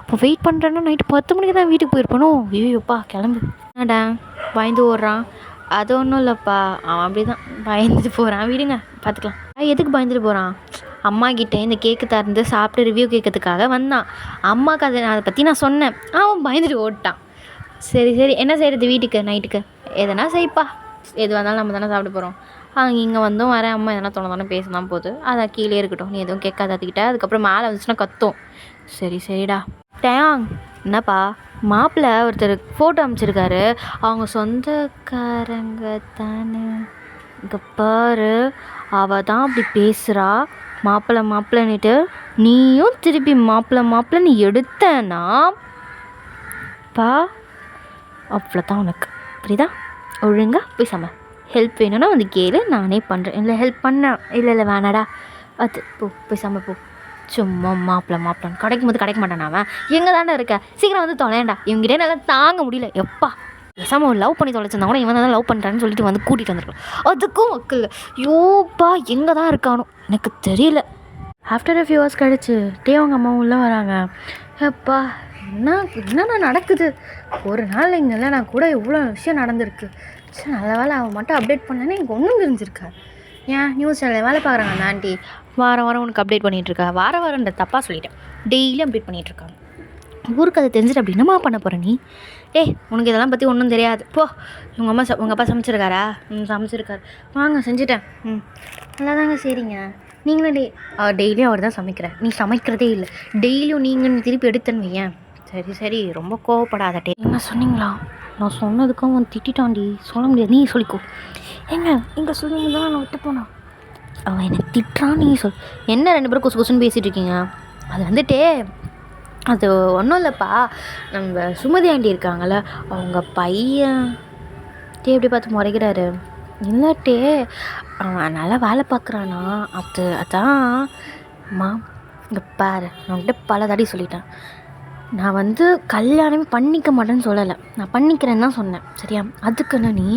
இப்போ வெயிட் பண்ணுறேன்னா நைட்டு 10 மணிக்கு தான் வீட்டுக்கு போயிருப்பேனோ. ஐயோப்பா கிளம்பு. என்னடா பயந்து ஓடுறான்? அது ஒன்றும் இல்லைப்பா, அவன் அப்படி தான் பயந்துட்டு போகிறான், விடுங்க பார்த்துக்கலாம். எதுக்கு பயந்துட்டு போகிறான்? அம்மா கிட்டே இந்த கேக்கு தந்து சாப்பிட்டு ரிவ்யூ கேட்கறதுக்காக வந்தான். அம்மாவுக்கு அதை பற்றி நான் சொன்னேன், அவன் பயந்துட்டு ஓட்டான். சரி என்ன செய்கிறது வீட்டுக்கு நைட்டுக்கு? எதனா செய்ப்பா, எது வந்தாலும் நம்ம தானே சாப்பிட போகிறோம். இங்கே வந்தும் வரேன், அம்மா எதனா தோண பேசதான் போகுது, அதான் கீழே இருக்கட்டும், நீ எதுவும் கேட்காத அதுக்கிட்ட. அதுக்கப்புறம் மேலே வந்துச்சுன்னா கத்தும். சரிடா. டேங் என்னப்பா, மாப்பிள்ளை ஒருத்தர் ஃபோட்டோ அமைச்சிருக்காரு, அவங்க சொந்தக்காரங்க தானே. இங்கே பாரு, அவள் தான் அப்படி பேசுகிறா, மாப்பிள்ளைன்னுட்டு. நீயும் திருப்பி மாப்பிள்ளைன்னு எடுத்தேன்னா பா அவ்வளோதான் உனக்கு, புரியுதா? ஒழுங்கா போய் சமை. ஹெல்ப் வேணும்னா வந்து கேளு, நானே பண்ணுறேன். இல்லை ஹெல்ப் பண்ண இல்லை வேணாடா, அது போய் சமை போ. சும்மா மாப்பிள்ளைன்னு கிடைக்கும் போது கிடைக்க மாட்டான். அவன் எங்கே தானே இருக்க, சீக்கிரம் வந்து தொலையண்டா. இவங்ககிட்டே நல்லா தாங்க முடியல. எப்பா பேசாமல் லவ் பண்ணி தொலைச்சிருந்தா கூட இவன் தான் லவ் பண்ணுறான்னு சொல்லிட்டு வந்து கூட்டிகிட்டு வந்துருக்கலாம். அதுக்கும் மக்கள் யோப்பா எங்கே தான் இருக்கானோ எனக்கு தெரியல. ஆஃப்டர் ஃபியூ ஹவர்ஸ் கழிச்சு அவங்க அம்மாவும் உள்ளே வராங்க. எப்பா என்னென்ன நடக்குது ஒரு நாள் இங்கெல்லாம், நான் கூட இவ்வளோ விஷயம் நடந்திருக்கு. சரி நல்ல வேலை அவன் மட்டும் அப்டேட் பண்ணலன்னு எனக்கு ஒன்றும் தெரிஞ்சிருக்கா. ஏன் நியூஸ் சேனலில் வேலை பார்க்குறாங்க அந்த ஆண்டி, வாரம் உனக்கு அப்டேட் பண்ணிகிட்ருக்கா. வாரன்ற தப்பாக சொல்லிட்டேன், டெய்லியும் அப்டேட் பண்ணிகிட்ருக்காங்க. ஊருக்கு அதை தெரிஞ்சுட்டு அப்படி என்னம்மா பண்ண போகிற நீ? உனக்கு இதெல்லாம் பற்றி ஒன்றும் தெரியாது போ. உங்கள் அப்பா சமைச்சிருக்காரா? சமைச்சிருக்காரு, வாங்க செஞ்சுட்டேன். நல்லா தாங்க. சரிங்க. நீங்களும் டெய்லியும் அவர் தான் சமைக்கிறேன், நீ சமைக்கிறதே இல்லை. டெய்லியும் நீங்கள் திருப்பி எடுத்தேன்னு வையேன். சரி ரொம்ப கோவப்படாதட்டே. என்ன சொன்னீங்களா? நான் சொன்னதுக்கும் அவன் திட்டாண்டி, சொல்ல முடியாது, நீ சொல்லிக்கோ. எங்கே சொல்லுங்க தான் நான் விட்டு போனான். அவன் என்னை திட்டுறான், நீ சொல். என்ன 2 பேரும் கொசுன்னு பேசிகிட்டு இருக்கீங்க? அது வந்துட்டே அது ஒன்றும் இல்லைப்பா, நம்ம சுமதி ஆண்டி இருக்காங்கள்ல, அவங்க பையன் எப்படி பார்த்து முறைக்கிறாரு. இல்லாட்டே அவன் நல்லா வேலை பார்க்குறானா, அதான் அம்மா இங்கே பாரு, நான் உங்கள்கிட்ட பல தடவை சொல்லிட்டேன், நான் வந்து கல்யாணமே பண்ணிக்க மாட்டேன்னு சொல்லலை, நான் பண்ணிக்கிறேன்னு தான் சொன்னேன். சரியா? அதுக்குன்னு நீ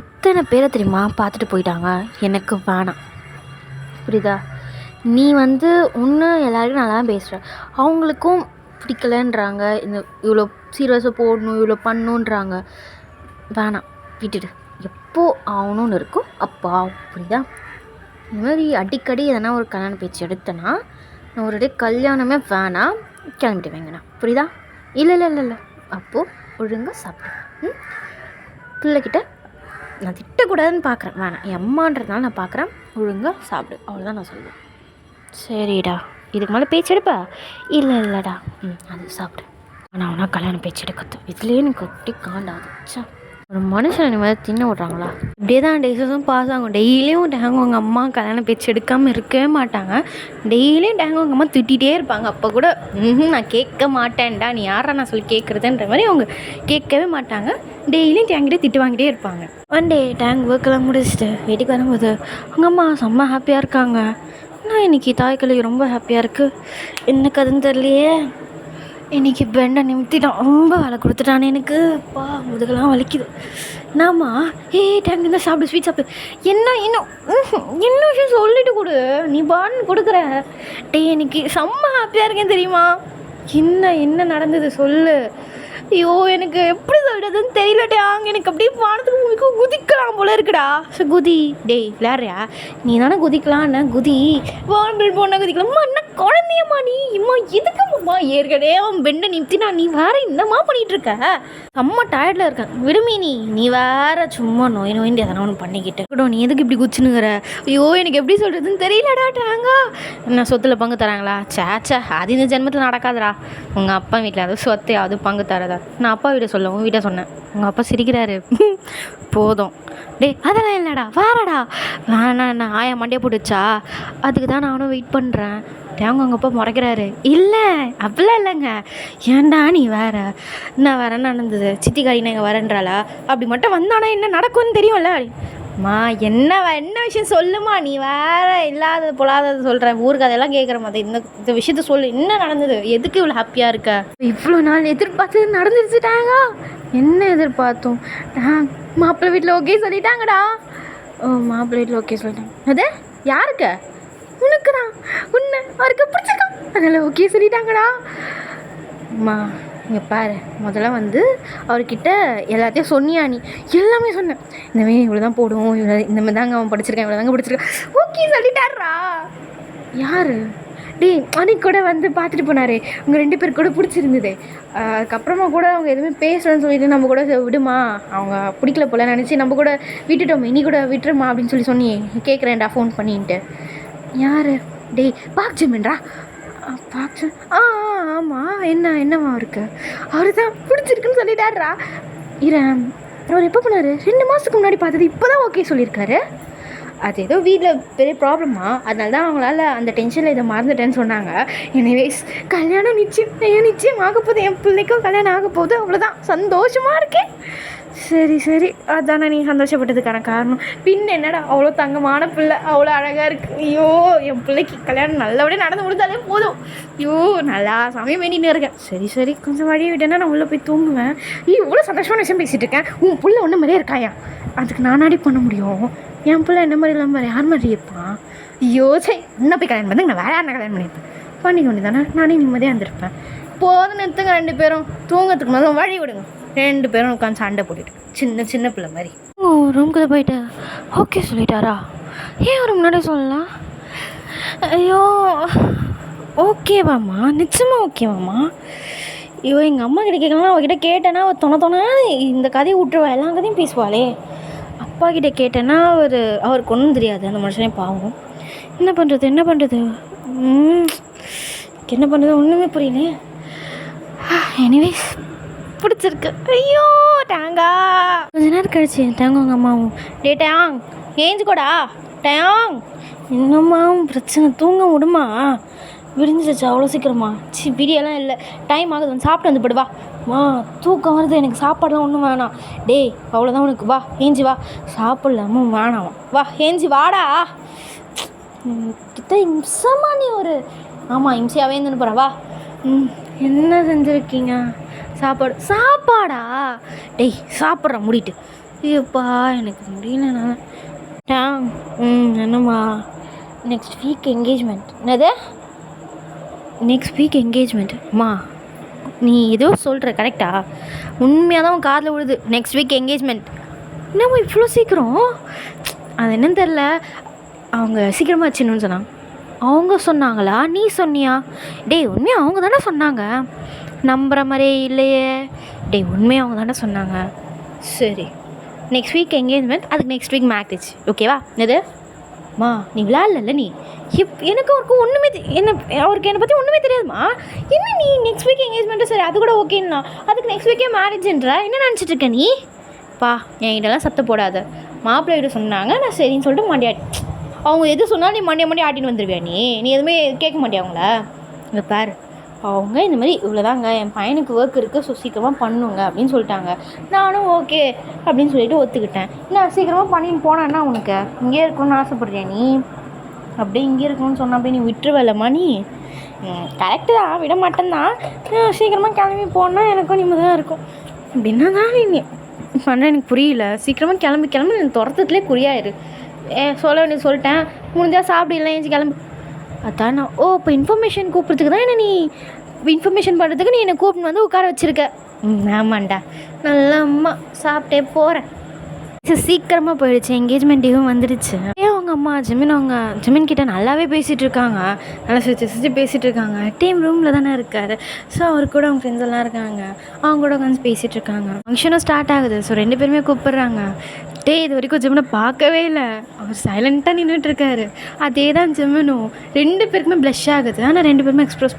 இத்தனை பேரை தெரியுமா பார்த்துட்டு போயிட்டாங்க, எனக்கு வேணாம், புரியுதா? நீ வந்து ஒன்று எல்லாருக்கும் நல்லா தான் பேசுகிற, அவங்களுக்கும் பிடிக்கலன்றாங்க, இந்த இவ்வளோ சீரியஸாக போடணும், இவ்வளோ பண்ணணுன்றாங்க. வேணாம், விட்டுடு. எப்போ ஆகணும்னு இருக்கும் அப்போ ஆகும், புரியுதா? இந்த மாதிரி அடிக்கடி எதனா ஒரு கல்யாண பேச்சு எடுத்தேன்னா நான் ஒரு கல்யாணமே வேணாம், கிளம்பிட்டு வைங்கண்ணா, புரியுதா? இல்லை அப்போது ஒழுங்காக சாப்பிடு. பிள்ளைக்கிட்ட நான் திட்டக்கூடாதுன்னு பார்க்குறேன், வேணாம், என் அம்மான்றதுனால நான் பார்க்குறேன், ஒழுங்காக சாப்பிடு, அவ்வளோதான் நான் சொல்லுவேன். சரிடா, இதுக்கு மேலே பேச்சு எடுப்பா? இல்லைடா. அது சாப்பிடு. ஆனால் அவனா கல்யாணம் பேச்சு எடுக்கிறது இதுலேயே எனக்கு ஒட்டி காண்டாது. சா, ஒரு மனுஷன் இந்த மாதிரி தின்ன விட்றாங்களா? இப்படியே தான் டேஸஸும் பாஸ் ஆகும். டெய்லியும் அவங்க அம்மா கல்யாணம் பேச்சு எடுக்காமல் இருக்கவே மாட்டாங்க. டெய்லியும் அவங்க அம்மா திட்டிகிட்டே இருப்பாங்க. அப்போ கூட நான் கேட்க மாட்டேன்டா, நீ யாரா நான் சொல்லி கேட்குறதுன்ற மாதிரி அவங்க கேட்கவே மாட்டாங்க. டெய்லியும் டேங்கிட்டே திட்டு வாங்கிட்டே இருப்பாங்க. ஒன் டே டேங்க் ஒர்க்கெல்லாம் முடிச்சுட்டு வீட்டுக்கு வரும்போது அவங்க அம்மா செம்ம ஹாப்பியாக இருக்காங்க. நான் இன்றைக்கி தாய்க்கிழமை ரொம்ப ஹாப்பியாக இருக்குது. எனக்கு அதுன்னு தெரியலையே, இன்றைக்கி பெண்டை நிமித்திட்டான், ரொம்ப வேலை கொடுத்துட்டானே எனக்கு. அப்பா முதுகெல்லாம் வலிக்குது. நாமா டேங்க் இருந்தால் சாப்பிடு, ஸ்வீட் சாப்பிடு. என்ன விஷயம் சொல்லிட்டு கொடு, நீ பான்னு கொடுக்குற. இன்னைக்கு செம்ம ஹாப்பியாக இருக்கேன் தெரியுமா? என்ன நடந்தது சொல்லு. ஐயோ எனக்கு எப்படி சொல்கிறதுன்னு தெரியலட்டே. எனக்கு அப்படியே வானத்துக்கு குதிக்கலாம் போல இருக்குடா. குதி விளையாடுறியா? நீ தானே குதிக்கலான்னு குதி, வான்பல் போனால் குதிக்கலாம். என்ன குழந்தையம்மா நீ? எதுக்கு அம்மா ஏற்கனவே அவன் பெண்டை நிறுத்தினா நீ வேற என்னம்மா பண்ணிகிட்டு இருக்க? அம்மா டயர்டில் இருக்கேன் விடுமி. நீ வேற சும்மா நோய் நோயின்னு எதனா ஒன்று பண்ணிக்கிட்டு கூட. நீ எதுக்கு இப்படி குச்சினுங்கிற? ஐயோ எனக்கு எப்படி சொல்கிறதுன்னு தெரியலடா. டாங்கா என்ன சொத்தில் பங்கு தராங்களா? சேச்சா அது இந்த ஜென்மத்தில் நடக்காதடா. உங்கள் அப்பா வீட்டில் அது சொத்தையாவது பங்கு தரதா? நான் அப்பா வீட்டை சொல்ல உங்கள் வீட்டை சொன்னேன். உங்கள் அப்பா சிரிக்கிறாரு. போதும் டேய் அதெல்லாம் இல்லைடா வாரடா. வேணா என்ன ஆயா மண்டையை போட்டுச்சா? அதுக்கு தான் நானும் வெயிட் பண்ணுறேன். தேங்க உங்கள் அப்பா முறைக்கிறாரு. இல்லை அப்படிலாம் இல்லைங்க. ஏன்டா நீ வேற என்ன வேற நடந்தது? சித்திக்காரி நான் இங்கே வரேன்றாளா? அப்படி மட்டும் வந்தானா என்ன நடக்கும்னு தெரியும்ல? மா என்ன விஷயம் சொல்லுமா? நீ வேற இல்லாதது பொல்லாதது சொல்கிற. ஊருக்கு அதெல்லாம் கேட்குற மாதிரி இந்த விஷயத்த சொல்லு. என்ன நடந்தது? எதுக்கு இவ்வளோ ஹாப்பியாக இருக்க? இவ்வளோ நாள் எதிர்பார்த்து நடந்துருச்சுட்டாங்க. என்ன எதிர்பார்த்தோம்? மாப்பிள்ளை வீட்டில் ஓகே சொல்லிட்டாங்கடா. ஓ மாப்பிள்ளை வீட்டில் ஓகே சொல்லிட்டாங்க. அது யாருக்கு? உனக்கு தான். உன்னை அவருக்கு பிடிச்சிருக்கா அதனால் ஓகே சொல்லிட்டாங்கடா. அம்மா இங்கே பாரு, முதல்ல அவர்கிட்ட எல்லாத்தையும் சொன்னியா? நீ எல்லாமே சொன்னேன். இந்தமாரி இவ்வளோ தான் போடுவோம், இவ்வளோ இந்த மாதிரி தாங்க அவன் படிச்சிருக்கேன், இவ்வளோ தாங்க படிச்சிருக்கேன். ஓகே சொல்லிட்டாரா? யார்? டேய் அன்னைக்கு கூட பார்த்துட்டு போனாரே, உங்கள் 2 பேருக்கு கூட பிடிச்சிருந்தது. அதுக்கப்புறமா கூட அவங்க எதுவுமே பேசுகிறேன்னு சொல்லிட்டு நம்ம கூட விடுமா, அவங்க பிடிக்கல போல நினச்சி நம்ம கூட விட்டுட்டோமே, நீ கூட விட்டுருமா அப்படின்னு சொன்னியே. கேட்குறேன்டா ஃபோன் பண்ணின்ட்டு. யார்? டேய் பாக்ஜிமன்டா. பாக்ஜி ஆமாம். என்னவா இருக்கு? அவர் தான் பிடிச்சிருக்குன்னு சொல்லிட்டாரா? அவர் எப்போ பண்ணார்? 2 மாதத்துக்கு முன்னாடி பார்த்தது. இப்போ தான் ஓகே சொல்லியிருக்காரு. அது ஏதோ வீட்டில் பெரிய ப்ராப்ளமா, அதனால தான் அவங்களால அந்த டென்ஷனில் இதை மறந்துட்டேன்னு சொன்னாங்க. எனிவேஸ் கல்யாணம் நிச்சயம் ஆக போகுது. என் பிள்ளைக்கும் கல்யாணம் ஆக போகுது. அவ்வளோதான், சந்தோஷமாக இருக்கேன். சரி அதானே நீ சந்தோஷப்பட்டதுக்கான காரணம். பின் என்னடா, அவ்வளோ தங்கமான பிள்ளை, அவ்வளோ அழகாக இருக்குது. ஐயோ என் பிள்ளைக்கு கல்யாணம் நல்லபடியாக நடந்து முடிஞ்சாலே போதும். ஐயோ நல்லா சமயம் வேண்டின்னு இருக்கேன். சரி கொஞ்சம் வழியை விட்டேன்னா நான் உள்ளே போய் தூங்குவேன். இவ்வளோ சந்தோஷமான விஷயம் பேசிகிட்டு இருக்கேன். உன் பிள்ளை ஒன்று மாதிரியே இருக்காயா? அதுக்கு நானாடி பண்ண முடியும்? என் பிள்ளை என்ன மாதிரி இல்லாமல் யார் மாதிரி இருப்பான்? ஐயோ சரி, இன்னும் போய் கல்யாணம் பண்ணி நான் வேற யாரை கல்யாணம் பண்ணியிருப்பேன். பண்ணிக்க வேண்டியதானே, நானே நிம்மதியாக இருந்திருப்பேன். போதும் நிறுத்துங்க 2 பேரும். தூங்கத்துக்கு முதல்ல வழி விடுங்க. 2 பேரும் உட்காந்து சண்டை போட்டுட்டு சின்ன பிள்ளை மாதிரி. ரூம்குள்ளே போயிட்டு ஓகே சொல்லிட்டாரா? ஏன் ஒரு முன்னாடி சொல்லலாம்? ஐயோ ஓகேவாம்மா, நிச்சயமாக ஓகேவாம்மா. ஐயோ எங்கள் அம்மா கிட்ட கேட்கலாம். அவகிட்ட கேட்டேன்னா தொண இந்த கதையை விட்டுருவா, எல்லா கதையும் பேசுவாளே. அப்பா கிட்ட கேட்டேன்னா அவருக்கு ஒன்றும் தெரியாது. அந்த மனுஷனே பாவம். என்ன பண்ணுறது என்ன பண்ணுறது ஒன்றுமே புரியல. எனிவேஸ் பிடிச்சிருக்கு. ஐயோ டேங்கா. கொஞ்ச நேரம் கழிச்சு டேங்க உங்கள் அம்மாவும் டேட்டாங் ஏஞ்சிக்கோடா டேங். என்னம்மாவும் பிரச்சனை, தூங்க விடுமா? விடிஞ்சிச்சு அவ்வளோ சீக்கிரமா? விடியெல்லாம் இல்லை, டைம் ஆகுது, சாப்பிட்டு படுவா. தூக்கம் வருது, எனக்கு சாப்பாடுலாம் ஒன்றும் வேணாம். டேய் அவ்வளோதான் உனக்கு, வா ஏஞ்சி வா. சாப்பிடலாமும் வேணாம், வா ஏஞ்சி வாடா. கிட்ட இம்சமா நீ ஒரு ஆமாம் இம்சையாகவே இருந்துன்னு போகிறா. வா. என்ன செஞ்சுருக்கீங்க? சாப்பாடா? டேய் சாப்பிட்ற முடிட்டு. ஐயோப்பா எனக்கு முடியல. நான் என்னம்மா நெக்ஸ்ட் வீக் என்கேஜ்மெண்ட்? என்னது நெக்ஸ்ட் வீக் என்கேஜ்மெண்ட்? அம்மா நீ ஏதோ சொல்கிற கரெக்டா? உண்மையாக தான் உன் காதில் விழுது. Next week engagement. என்னம்மா இவ்வளோ சீக்கிரம்? அது என்னன்னு தெரில, அவங்க சீக்கிரமாக வச்சுன்னு சொன்னாங்க. அவங்க சொன்னாங்களா நீ சொன்னியா? டேய் உண்மையாக அவங்க தானே சொன்னாங்க, நம்புகிற மாதிரியே இல்லையே. டேய் உண்மையாக அவங்க தானே சொன்னாங்க. சரி நெக்ஸ்ட் வீக் என்கேஜ்மெண்ட், அதுக்கு நெக்ஸ்ட் வீக் மேரேஜ், ஓகேவா? எது மா நீ விளையாடல நீ. எனக்கு அவருக்கு ஒன்றுமே அவருக்கு என்னை பற்றி ஒன்றுமே தெரியாதுமா. என்ன நீ நெக்ஸ்ட் வீக் என்கேஜ்மெண்ட்டு சரி அது கூட ஓகேன்னா அதுக்கு நெக்ஸ்ட் வீக்கே மேரேஜ்ன்ற என்ன நினச்சிட்டு இருக்க நீ? பா என்கிட்டலாம் சத்த போடாத. மாப்பிள்ளை கிட்ட சொன்னாங்க, நான் சரின்னு சொல்லிட்டு மண்டியாட்டி. அவங்க எது சொன்னாலும் நீ மண்டியை ஆட்டின்னு வந்துடுவியா? நீ எதுவுமே கேட்க மாட்டியா அவங்கள? இங்கே பாரு, அவங்க இந்த மாதிரி இவ்வளோதாங்க என் பையனுக்கு ஒர்க் இருக்குது, ஸோ சீக்கிரமாக பண்ணுங்க அப்படின்னு சொல்லிட்டாங்க. நானும் ஓகே அப்படின்னு சொல்லிட்டு ஒத்துக்கிட்டேன். நான் சீக்கிரமாக பண்ணின்னு போனேன்னா உனக்கு இங்கே இருக்கணும்னு ஆசைப்பட்றியா நீ? அப்படியே இங்கே இருக்கணும்னு சொன்ன அப்படியே நீ விட்டுருவல்லம்மா நீ? கரெக்டு தான், விட மாட்டேன்தான். சீக்கிரமாக கிளம்பி போனால் எனக்கும் நிம்மதியாக இருக்கும். அப்படின்னா தான் நீ பண்ணுற எனக்கு புரியல. சீக்கிரமாக கிளம்பி எனக்கு துரத்துலேயே குறியாயிரு. சொல்ல வேண்டியது சொல்லிட்டேன், முடிஞ்சால் சாப்பிடலாம் ஏஞ்சி கிளம்பு. அதான் நான் இப்போ இன்ஃபர்மேஷன் கூப்பிட்றதுக்கு தான் என்ன நீ இன்ஃபர்மேஷன் பண்ணுறதுக்கு நீ என்னை கூப்பிட்டு உட்கார வச்சுருக்க. ஆமாண்டா, நல்ல அம்மா, சாப்பிட்டே போகிறேன். சீக்கிரமாக போயிடுச்சு, என்கேஜ்மெண்ட் டேவும் வந்துடுச்சு. அவங்க அம்மா ஜிமின் கிட்ட நல்லாவே பேசிகிட்டு இருக்காங்க, நல்லா சிரிச்சு பேசிகிட்டு இருக்காங்க. டீம் ரூமில் தானே இருக்கார். ஸோ அவர் கூட அவங்க ஃப்ரெண்ட்ஸ் எல்லாம் இருக்காங்க, அவங்க கூட உட்காந்து பேசிகிட்டு இருக்காங்க. ஃபங்க்ஷனும் ஸ்டார்ட் ஆகுது. ஸோ 2 பேருமே கூப்பிட்றாங்க. இது வரைக்கும் ஜிமினை பார்க்கவே இல்லை, அவர் சைலண்ட்டாக நின்றுட்டுருக்காரு. அதே தான் ஜிமினும். 2 பேருக்குமே ப்ளஷ் ஆகுது. ஆனால் 2 பேருமே எக்ஸ்ப்ரெஸ்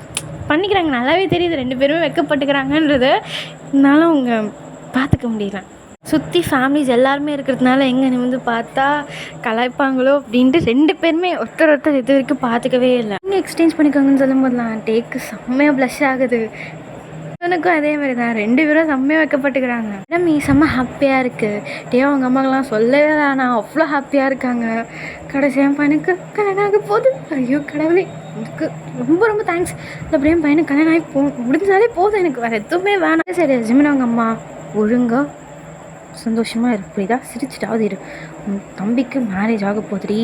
பண்ணிக்கிறாங்க, நல்லாவே தெரியுது 2 பேருமே வெக்கப்பட்டுக்கிறாங்கன்றது. இருந்தாலும் அவங்க பார்த்துக்க முடியல. சுற்றி ஃபேமிலிஸ் எல்லாருமே இருக்கிறதுனால எங்கே நிமிந்து பார்த்தா கலாய்ப்பாங்களோ அப்படின்ட்டு 2 பேருமே ஒருத்தர் இது வரைக்கும் பார்த்துக்கவே இல்லை. நீங்கள் எக்ஸ்சேஞ்ச் பண்ணிக்கோங்கன்னு சொல்லும்போதுலாம் டேக்கு செம்மையாக ப்ளஷ் ஆகுது. எனக்கும் அதே மாதிரி தான், 2 பேரும் செம்மையாக வைக்கப்பட்டுக்கிறாங்க. மீ செம்ம ஹாப்பியாக இருக்குது. அவங்க அம்மாக்கெல்லாம் சொல்லவே வேணாம், அவ்வளோ ஹாப்பியாக இருக்காங்க. கடைசியாக பையனுக்கு கல்யாணம் ஆக போகுது. ஐயோ கடவுளே, எனக்கு ரொம்ப ரொம்ப தேங்க்ஸ். அப்படியே பையனுக்கு கல்யாணம் ஆகி முடிஞ்சாலே போதும், எனக்கு வேறு எதுவுமே வேணாம். சரி ஜிமின் அவங்க அம்மா ஒழுங்காக சந்தோஷமாக இருக்கு, புரியுதா? சிரிச்சிட்டாவது இரு. உன் தம்பிக்கு மேரேஜ் ஆக போதுடி,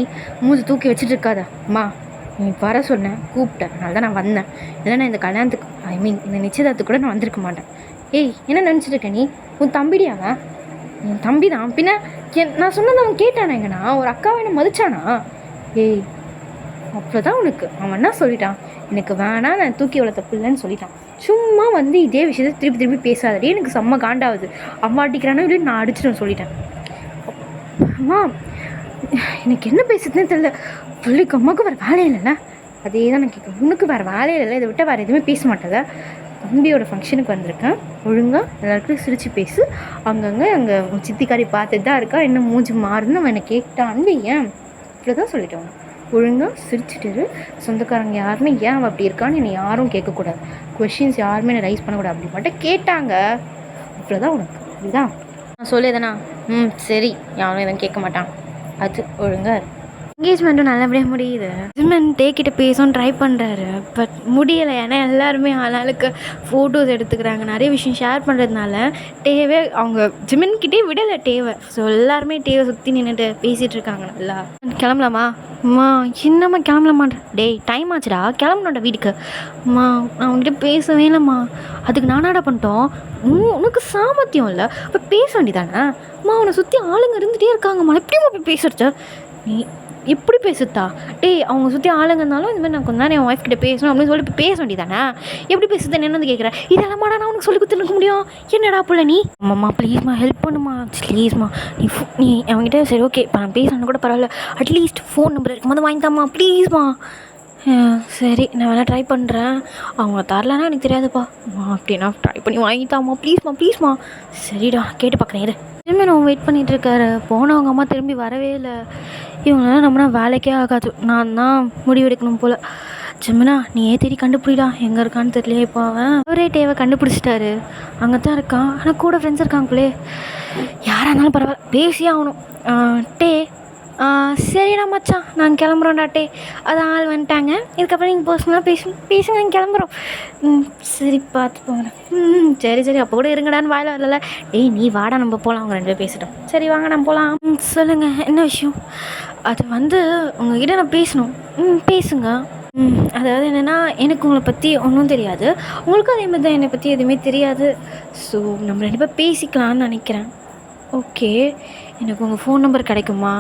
மூஞ்சி தூக்கி வச்சுட்டு இருக்காத. அம்மா நீ வர சொன்னேன், கூப்பிட்டேன், அதனால தான் நான் வந்தேன். இல்லைன்னா இந்த கல்யாணத்துக்கு இந்த நிச்சயதார்த்துக்கு கூட நான் வந்திருக்க மாட்டேன். என்ன நினச்சிட்டு இருக்க நீ? உன் தம்பிடியாவன்? என் தம்பி தான். பின்ன நான் சொன்னதை அவன் கேட்டானேங்கண்ணா, ஒரு அக்காவை என்ன மதிச்சானா? அவ்வளோதான் உனக்கு. அவன் என்ன சொல்லிட்டான், எனக்கு வேணாம், நான் தூக்கி வளர்த்த பிள்ளைன்னு சொல்லிட்டான். சும்மா இதே விஷயத்தை திருப்பி பேசாதடி, எனக்கு செம்ம காண்டாகுது. அம்மா அடிக்கிறானோ இல்லை நான் அடிச்சிட்டேன்னு சொல்லிட்டேன். அம்மா எனக்கு என்ன பேசுறதுன்னு தெரியல. பிள்ளைக்கு அம்மாவுக்கு வேறு வேலையே இல்லைல்ல, அதே தான் நான் கேட்குறேன். உனக்கு வேறு வேலையே இல்லை, இதை விட்டால் வேறு எதுவுமே பேச மாட்டேல. தம்பியோட ஃபங்க்ஷனுக்கு வந்திருக்கேன், ஒழுங்காக எல்லாருக்கும் சிரித்து பேசு. அங்கங்கே அங்கே சித்திக்காரி பார்த்துட்டு தான் இருக்கா, என்ன மூஞ்சி மாறுதுன்னு அவன் என்னை கேட்டான்னு ஏன் இவ்வளோ தான் சொல்லிட்டேன். ஒழுங்காக சிரிச்சுட்டு சொந்தக்காரங்க யாருமே ஏன் அவள் அப்படி இருக்கான்னு என்னை யாரும் கேட்கக்கூடாது, கொஷின்ஸ் யாருமே என்னை ரைஸ் பண்ணக்கூடாது. அப்படி மட்டும் கேட்டாங்க அவ்வளோதான் உனக்கு, இதுதான் நான் சொல்லியதானா? சரி, யாரும் எதுவும் கேட்க மாட்டான், அது ஒழுங்காக. என்கேஜ்மெண்ட்டும் நல்லபடியாக முடியுது. ஜிமின் கிட்ட பேசவும் ட்ரை பண்ணுறாரு, பட் முடியலை. ஏன்னா எல்லாருமே ஆளாளுக்கு ஃபோட்டோஸ் எடுத்துக்கிறாங்க, நிறைய விஷயம் ஷேர் பண்ணுறதுனால டேவே அவங்க ஜிமின்கிட்டே விடலை டேவை. ஸோ எல்லாருமே டேவை சுற்றி நின்றுட்டு பேசிகிட்டு இருக்காங்க. நல்லா கிளம்பலாமா? அம்மா என்னம்மா கிளம்பலாமான்ற? டைம் ஆச்சுடா, கிளம்பணும்டா வீட்டுக்கு. அம்மா நான் அவங்ககிட்ட பேசவே இல்லைம்மா. அதுக்கு நானாடா பண்ணிட்டோம்? உனக்கு சாமர்த்தியம் இல்லை, அப்போ பேச வேண்டியதானே? அம்மா அவனை சுற்றி ஆளுங்க இருந்துகிட்டே இருக்காங்கம்மா, எப்படிம்மா போய் பேசுறது? நீ எப்படி பேசுதா? அவங்க சுற்றி ஆளுங்க இருந்தாலும் இந்த மாதிரி நான் கொஞ்சம் நேரம் என் ஒய்ஃப் கிட்ட பேசணும் அப்படின்னு சொல்லிட்டு பேச வேண்டியதானே? எப்படி பேசுதுன்னு என்ன வந்து கேட்குறேன். இதெல்லாமாடா நான் உனக்கு சொல்லி கொடுத்துருக்க முடியும்? என்னடா புள்ள நீ? அம்மாம்மா ப்ளீஸ்மா ஹெல்ப் பண்ணுமா, ப்ளீஸ்மா. நீ அவங்ககிட்ட சரி ஓகே இப்போ நான் பேசணும் கூட பரவாயில்ல, அட்லீஸ்ட் ஃபோன் நம்பர் இருக்கும்போது வாங்கித்தாம்மா ப்ளீஸ்மா. சரி நான் வேணா ட்ரை பண்ணுறேன், அவங்க தரலன்னா எனக்கு தெரியாதுப்பா. அப்படின்னா ட்ரை பண்ணி வாங்கித்தாம்மா ப்ளீஸ்மா. சரிடா கேட்டு பார்க்குறேன். இது திரும்பி நான் வெயிட் பண்ணிகிட்டு இருக்காரு. போனவங்க அம்மா திரும்பி வரவே இல்லை. இவங்களால நம்மனா வேலைக்கே ஆகாது, நான் தான் முடிவெடுக்கணும் போல். ஜிமினா நீ தேடி கண்டுபிடிடா, எங்கே இருக்கான்னு தெரியலையே. இப்போ அவரே டேவை கண்டுபிடிச்சிட்டாரு, அங்கே தான் இருக்கான். ஆனால் கூட ஃப்ரெண்ட்ஸ் இருக்காங்களே, யாராக இருந்தாலும் பரவாயில்ல பேசியே ஆகணும். சரிடா மச்சான் நாங்கள் கிளம்புறோம்டா. அது ஆள் வந்துட்டாங்க, இதுக்கப்புறம் நீங்கள் பர்சனலாக பேசுங்க, நாங்கள் கிளம்புறோம். சரி பார்த்து போங்க. சரி அப்போ கூட இருங்கடான்னு வாயில் வரல. நீ வாடா நம்ம போகலாம், அவங்க 2 பேரும் பேசிட்டோம். சரி வாங்க நம்ம போகலாம். சொல்லுங்கள் என்ன விஷயம்? அது உங்ககிட்ட நான் பேசணும். பேசுங்க. அதாவது என்னென்னா எனக்கு உங்களை பற்றி ஒன்றும் தெரியாது, உங்களுக்கும் அதே மாதிரி தான் என்னை பற்றி எதுவுமே தெரியாது. ஸோ நம்ம 2 பேரும் பேசிக்கலான்னு நினைக்கிறேன். ஓகே, எனக்கு உங்கள் ஃபோன் நம்பர் கிடைக்குமா?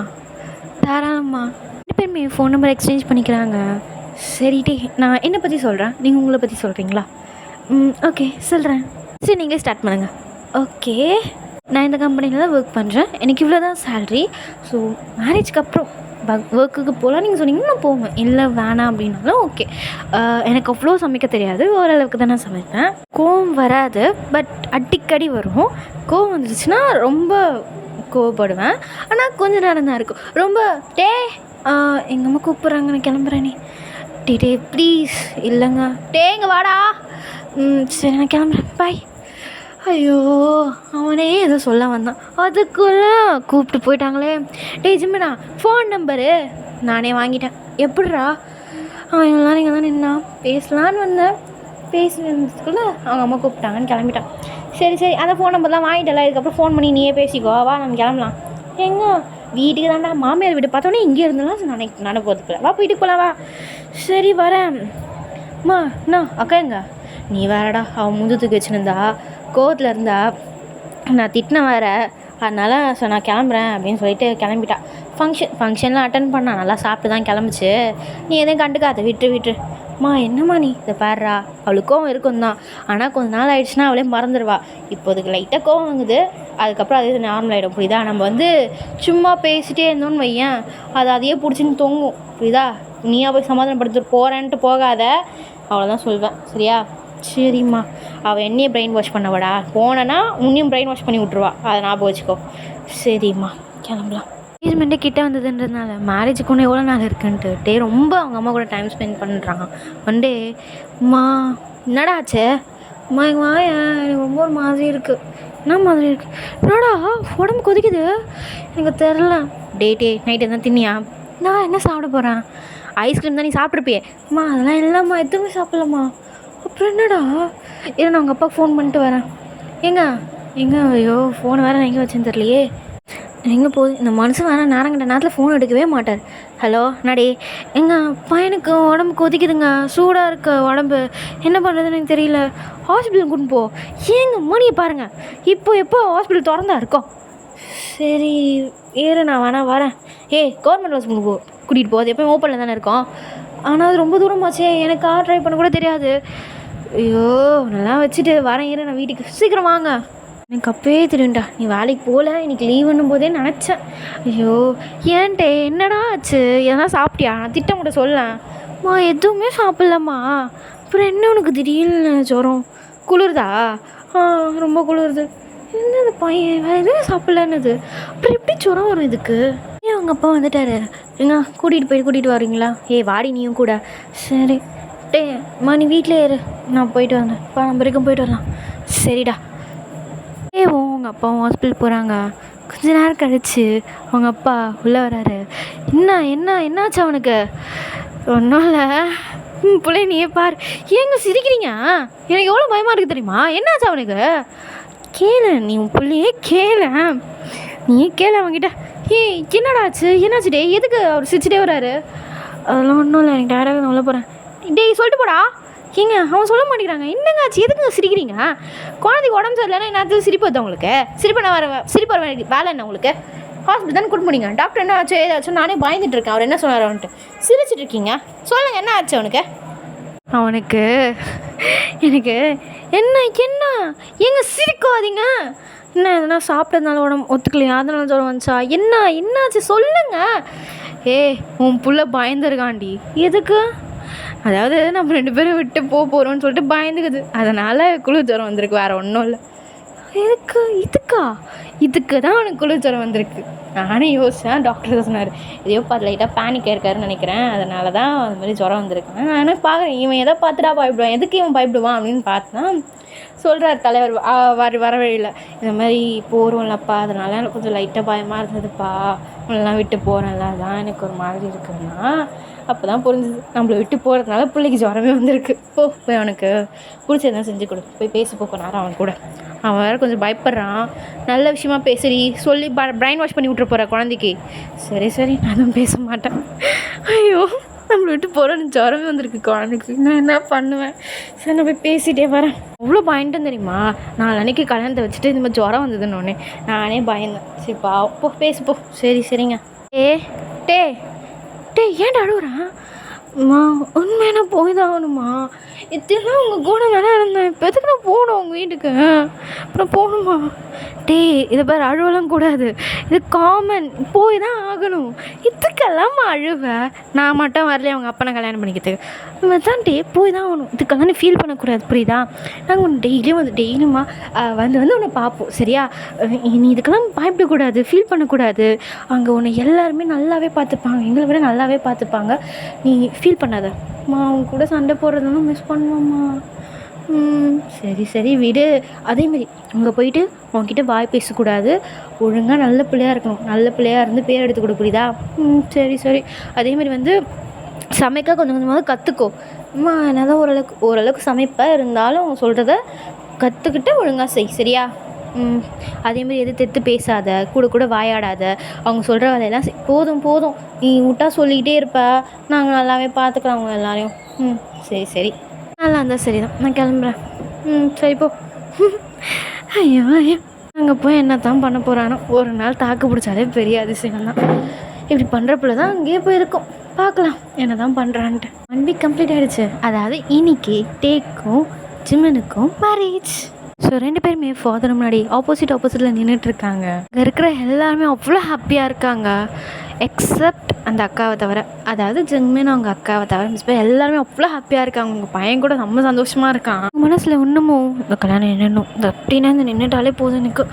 தாராளம்மா. 2 பேருமே ஃபோன் நம்பர் எக்ஸ்சேஞ்ச் பண்ணிக்கிறாங்க. சரிட்டே நான் என்னை பற்றி சொல்கிறேன், நீங்கள் உங்களை பற்றி சொல்கிறீங்களா? ஓகே சொல்கிறேன். சரி நீங்கள் ஸ்டார்ட் பண்ணுங்கள். ஓகே, நான் இந்த கம்பெனியில் தான் ஒர்க் பண்ணுறேன், எனக்கு இவ்வளோ தான் சேல்ரி. ஸோ மேரேஜ்க்கு அப்புறம் ஒர்க்குக்கு போகலாம் நீங்கள் சொன்னீங்கன்னா நான் போவேன், இல்லை வேணாம் அப்படின்னாலும் ஓகே. எனக்கு அவ்வளோ சமைக்க தெரியாது, ஓரளவுக்கு தான் நான் சமைப்பேன். கோவம் வராது, பட் அடிக்கடி வரும். கோவம் வந்துடுச்சுன்னா ரொம்ப கோவப்படுவேன், ஆனால் கொஞ்ச நேரம் தான் இருக்கும். ரொம்ப எங்கள் அம்மா கூப்பிட்றாங்க, நான் கிளம்புறேன். டே ப்ளீஸ். இல்லைங்க இங்கே வாடா. சரி நான் கிளம்புறேன், பாய். ஐயோ அவனே ஏதோ சொல்ல வந்தான், அதுக்குள்ளே கூப்பிட்டு போயிட்டாங்களே. ஜிமினா ஃபோன் நம்பரு நானே வாங்கிட்டேன். எப்படிரா? இவங்களாம் நீங்கள் தான் நின்னா பேசலான்னு வந்தேன், பேசுனதுக்குள்ளே அவங்க அம்மா கூப்பிட்டாங்கன்னு கிளம்பிட்டான். சரி அந்த ஃபோன் நம்பர்லாம் வாங்கிட்டல, இதுக்கப்புறம் ஃபோன் பண்ணி நீயே பேசிக்கோ, வா நம்ம கிளம்பலாம். எங்க வீட்டுக்கு தான்டா, மாமியார் வீடு பார்த்தோன்னே இங்கே இருந்தலாம் நட போகிறதுக்குள்ள, வா வீட்டுக்கு போகலாம் வா. சரி வரேன். அம்மா என்ன அக்கா எங்க? நீ வேறடா, அவன் முந்து தூக்கி வச்சுருந்தா கோவத்தில் இருந்தா, நான் திட்டின வேற, அதனால் நான் கிளம்புறேன் அப்படின்னு சொல்லிட்டு கிளம்பிட்டா. ஃபங்க்ஷன்லாம் அட்டன் பண்ணா, நல்லா சாப்பிட்டு தான் கிளம்பிச்சு. நீ எதையும் கண்டுக்காத, விட்டு. அம்மா என்னம்மா நீ இதை பாடுறா, அவளுக்கு கோவம் இருக்கும் தான், ஆனால் கொஞ்ச நாள் ஆயிடுச்சுன்னா அவளே மறந்துடுவா. இப்போதுக்கு லைட்டாக கோவம் வாங்குது, அதுக்கப்புறம் அது நார்மல் ஆகிடும். புரியுதா? நம்ம வந்து சும்மா பேசிகிட்டே இருந்தோன்னு வையேன், அது அதையே பிடிச்சின்னு தொங்கும். புரியுதா? நீயா போய் சமாதானப்படுத்திட்டு போகிறேன்ட்டு போகாத, அவ்வளோதான் சொல்வேன். சரியா? சரிம்மா. அவள் என்னையே பிரெயின் வாஷ் பண்ணவடா, போனேன்னா உன்னையும் பிரெயின் வாஷ் பண்ணி விட்ருவா, அதை ஞாபகம் வச்சுக்கோ. சரிம்மா, கிளம்பலாம். என்கேஜ்மெண்ட்டே கிட்ட வந்ததுன்றதுனால மேரேஜுக்கு ஒன்று எவ்வளோ நாள் இருக்குன்ட்டு ரொம்ப அவங்க அம்மா கூட டைம் ஸ்பெண்ட் பண்ணுறாங்க. ஒன் டே, அம்மா என்னடா ஆச்சு? அம்மா எங்கள் வாயா எனக்கு ரொம்ப ஒரு மாதிரி இருக்குது. என்ன மாதிரி இருக்குது? என்னடா உடம்பு கொதிக்குது? எனக்கு தெரில. டே நைட்டு எதுனா தின்னியா? நான் என்ன சாப்பிட போகிறேன்? ஐஸ்கிரீம் தான் நீ சாப்பிட்ருப்பியே. அம்மா அதெல்லாம் இல்லைம்மா, எதுவுமே சாப்பிட்லம்மா. அப்புறம் என்னடா? ஏன்னா நான் உங்கள் அப்பாவுக்கு ஃபோன் பண்ணிட்டு வரேன். எங்க ஐயோ ஃபோனை வேறு நான் எங்கே வச்சேன்னு தெரியலையே. எங்கே போகுது இந்த மனுஷன்? வேறு நேரங்கிட்ட நேரத்தில் ஃபோன் எடுக்கவே மாட்டார். ஹலோ நடி, எங்கள் பையனுக்கு உடம்பு கொதிக்குதுங்க, சூடாக இருக்க உடம்பு, என்ன பண்ணுறதுன்னு எனக்கு தெரியல, ஹாஸ்பிட்டல் கூட்டின்னு போ. ஏங்க மணியை பாருங்கள், எப்போ ஹாஸ்பிட்டல் திறந்தா இருக்கோம். சரி ஏறு, நான் வரேன். கவர்மெண்ட் ஹாஸ்பிட்டல் கூட்டிகிட்டு போகுது, எப்போயும் ஓப்பனில் தானே இருக்கோம். ஆனால் அது ரொம்ப தூரமாச்சே, எனக்கு கார் ட்ரைவ் பண்ண கூட தெரியாது. ஐயோ நல்லா வச்சுட்டு வரேன், ஏறு நான் வீட்டுக்கு, சீக்கிரம் வாங்க. எனக்கு அப்பவே தெரியும்டா நீ வேலைக்கு போகல, இன்றைக்கி லீவுன்னும் போதே நினச்சேன். ஐயோ ஏன்ட்டே என்னடா ஆச்சு? எதனா சாப்பிட்டியா? நான் திட்டமிட்ட சொல்லம்மா எதுவுமே சாப்பிட்லம்மா. அப்புறம் என்ன உனக்கு திடீர்னு ஜுரம்? குளிருதா? ரொம்ப குளிருது. என்னது பையன் வேறு எதுவும் சாப்பிட்லன்னுது, அப்புறம் எப்படி ஜுரம் வரும் இதுக்கு? அவங்க அப்பா வந்துட்டாரு. கூட்டிகிட்டு வரீங்களா? வாடி நீயும் கூட. சரி அம்மா நீ வீட்டிலே இரு, நான் போயிட்டு வந்தேன், நம்ம வரைக்கும் போயிட்டு வரலாம். சரிடா. உங்கள் அப்பாவும் ஹாஸ்பிட்டல் போகிறாங்க. கொஞ்ச நேரம் கழிச்சு அவங்க அப்பா உள்ளே வராரு. என்னாச்சு அவனுக்கு? ஒன்றும் இல்லை பிள்ளை, நீயே பார். ஏங்க சிரிக்கிறீங்க? எனக்கு எவ்வளோ பயமாக இருக்குது தெரியுமா? என்னாச்சு அவனுக்கு? கேளு நீ உன் பிள்ளையே கேளு, நீயே கேளு அவன்கிட்ட. என்னடாச்சு? என்னாச்சு டே? எதுக்கு அவர் சிரிச்சிட்டே வராரு? அதெல்லாம் ஒன்றும் இல்லை, எனக்கு டயர்டாக நான் உள்ள போகிறேன். சொல்லிட்டு போடா. அவன் சொல்ல மாட்டேங்கிறாங்க. என்னங்க ஆச்சு? எதுக்குங்க சிரிக்கிறீங்க? குழந்தைக்கு உடம்பு சரியில்லைன்னா என்ன சிரிப்பு வருது உங்களுக்கு? சிரிப்பு வர வேலை என்ன உங்களுக்கு? ஹாஸ்பிட்டல் தானே கூட்டு போனீங்க, டாக்டர் என்ன ஆச்சு ஏதாச்சும் நானே பயந்துட்டு இருக்கேன். அவர் என்ன சொன்னார் அவன்ட்டு சிரிச்சிட்டு இருக்கீங்க? சொல்லுங்கள் என்ன ஆச்சு அவனுக்கு? எனக்கு என்ன ஏங்க சிரிக்காதீங்க. என்ன எதனா சாப்பிட்டதுனால உடம்பு ஒத்துக்கலையா? அதனால ஜுரம் வந்துச்சா? என்னாச்சு சொல்லுங்க. உன் புள்ள பயந்துருக்காண்டி. எதுக்கு? அதாவது நம்ம 2 பேரும் விட்டு போகிறோம்னு சொல்லிட்டு பயந்துக்குது, அதனால் குளிர் ஜுரம் வந்திருக்கு, வேறு ஒன்றும் இல்லை. இதுக்கு தான் அவனுக்கு குளிர் ஜுரம் வந்திருக்கு. நானே யோசித்தேன், டாக்டர் சொன்னார் எதையோ பார்த்து லைட்டாக பேனிக் ஆயிருக்காருன்னு நினைக்கிறேன், அதனால தான் அது மாதிரி ஜுரம் வந்திருக்கு. ஆனால் பார்க்குறேன் இவன் எதை பார்த்துட்டா பயப்படுவான், எதுக்கு இவன் பயப்படுவான் அப்படின்னு பார்த்தா சொல்கிறார் தலைவர் வர வழியில், இந்த மாதிரி போகிறோம்லப்பா, அதனால எனக்கு கொஞ்சம் லைட்டாக பயமாக இருந்ததுப்பா, உன்னெல்லாம் விட்டு போகிறேன்ல, அதான் எனக்கு ஒரு மாதிரி இருக்குன்னா. அப்போ தான் புரிஞ்சுது, நம்மளை விட்டு போகிறதுனால பிள்ளைக்கு ஜுரமே வந்திருக்கு. போய் அவனுக்கு பிடிச்சதான் செஞ்சு கொடு, போய் பேசி போக்க நேரம் அவன் கூட. அவன் வேறு கொஞ்சம் பயப்படுறான், நல்ல விஷயமா பேசுறி சொல்லி பிரெயின் வாஷ் பண்ணி விட்டுற போகிற குழந்தைக்கு. சரி நான் தான் பேச மாட்டேன். ஐயோ நம்மளை விட்டு போகிறோன்னு ஜுரமே வந்திருக்கு குழந்தைக்கு, நான் என்ன பண்ணுவேன்? சரி நான் போய் பேசிகிட்டே வரேன். அவ்வளோ பயந்துட்டேன் தெரியுமா, நாளைக்கு கல்யாணத்தை வச்சுட்டு இந்த மாதிரி ஜுரம் வந்ததுன்னு ஒன்று நானே பயந்தேன். சரிப்பா பேசுப்போ. சரிங்க. டே ஏன்டா அழுகுறான்? உண்மையான போய் தான் ஆகணுமா? இதெல்லாம் உங்கள் கூட வேணா இருந்தேன், இப்போ எதுக்கு நான் போகணும் உங்கள் வீட்டுக்கு? அப்புறம் போகணுமா? இதை பேர் அழுவலாம் கூடாது, இது காமன், போய் தான் ஆகணும். இதுக்கெல்லாம் அழுவேன்? நான் மட்டும் வரலையே அவங்க அப்பனை கல்யாணம் பண்ணிக்கிறதுக்கு, தான் போய் தான் ஆகணும். இதுக்கெல்லாம் நீ ஃபீல் பண்ணக்கூடாது, புரியுதா? நாங்கள் ஒன்று டெய்லியுமா வந்து உன்னை பார்ப்போம், சரியா? நீ இதுக்கெல்லாம் பயப்படக்கூடாது, ஃபீல் பண்ணக்கூடாது. அங்கே உன்னை எல்லாருமே நல்லாவே பார்த்துப்பாங்க, எங்களை விட நல்லாவே பார்த்துப்பாங்க. நீ ஃபீல் பண்ணாத. அவங்க கூட சண்டை போடுறதுன்னு மிஸ் பண்ணுவோம்மா. சரி விடு. அதேமாரி அங்கே போயிட்டு உங்ககிட்ட வாய் பேசக்கூடாது, ஒழுங்காக நல்ல பிள்ளையாக இருக்கணும், நல்ல பிள்ளையாக இருந்து பேர் எடுத்து கொடு, புரியுதா? சரி. அதேமாரி வந்து சமைக்க கொஞ்சம் கொஞ்சமாக கற்றுக்கோ. அம்மா என்ன தான் ஓரளவுக்கு சமைப்பேன், இருந்தாலும் அவங்க சொல்கிறத கற்றுக்கிட்டு ஒழுங்காக செய், சரியா? அதேமாரி எதிர்த்து பேசாத, கூட வாயாடாத, அவங்க சொல்கிற வேலையெல்லாம் போதும் நீ விட்டா சொல்லிக்கிட்டே இருப்ப, நாங்கள் நல்லாவே பார்த்துக்கலாம் அவங்க எல்லாரையும். சரி நல்லா இருந்தால் சரி தான், நான் கிளம்புறேன். சரி போ. ஐயோ அங்கே போய் என்ன தான் பண்ண போகிறானோ, ஒரு நாள் தாக்கு பிடிச்சாலே பெரிய அதிசயம் தான். இப்படி பண்ணுறப்புல தான் அங்கேயே போயிருக்கோம், பார்க்கலாம் என்ன தான் பண்ணுறான்ட்டு. 1 வீக் கம்ப்ளீட் ஆகிடுச்சு. அதாவது இன்னைக்கு டேக்கும் ஜிம்மனுக்கும் மேரேஜ். ஸோ 2 பேருமே ஃபாதர் முன்னாடி ஆப்போசிட்டில் நின்றுட்டுருக்காங்க. அங்கே இருக்கிற எல்லாருமே அவ்வளோ ஹாப்பியாக இருக்காங்க, எக்ஸப்ட் அந்த அக்காவை தவிர. அதாவது ஜிம்மன் அவங்க அக்காவை தவிர மிஸ் பண்ணி எல்லாருமே அவ்வளோ ஹாப்பியாக இருக்காங்க. உங்கள் பையன் கூட ரொம்ப சந்தோஷமாக இருக்கான். மனசில் இன்னமும் இந்த கல்யாணம் நின்னணும், இந்த அப்படின்னா இந்த நின்றுட்டாலே போதும், எனக்கு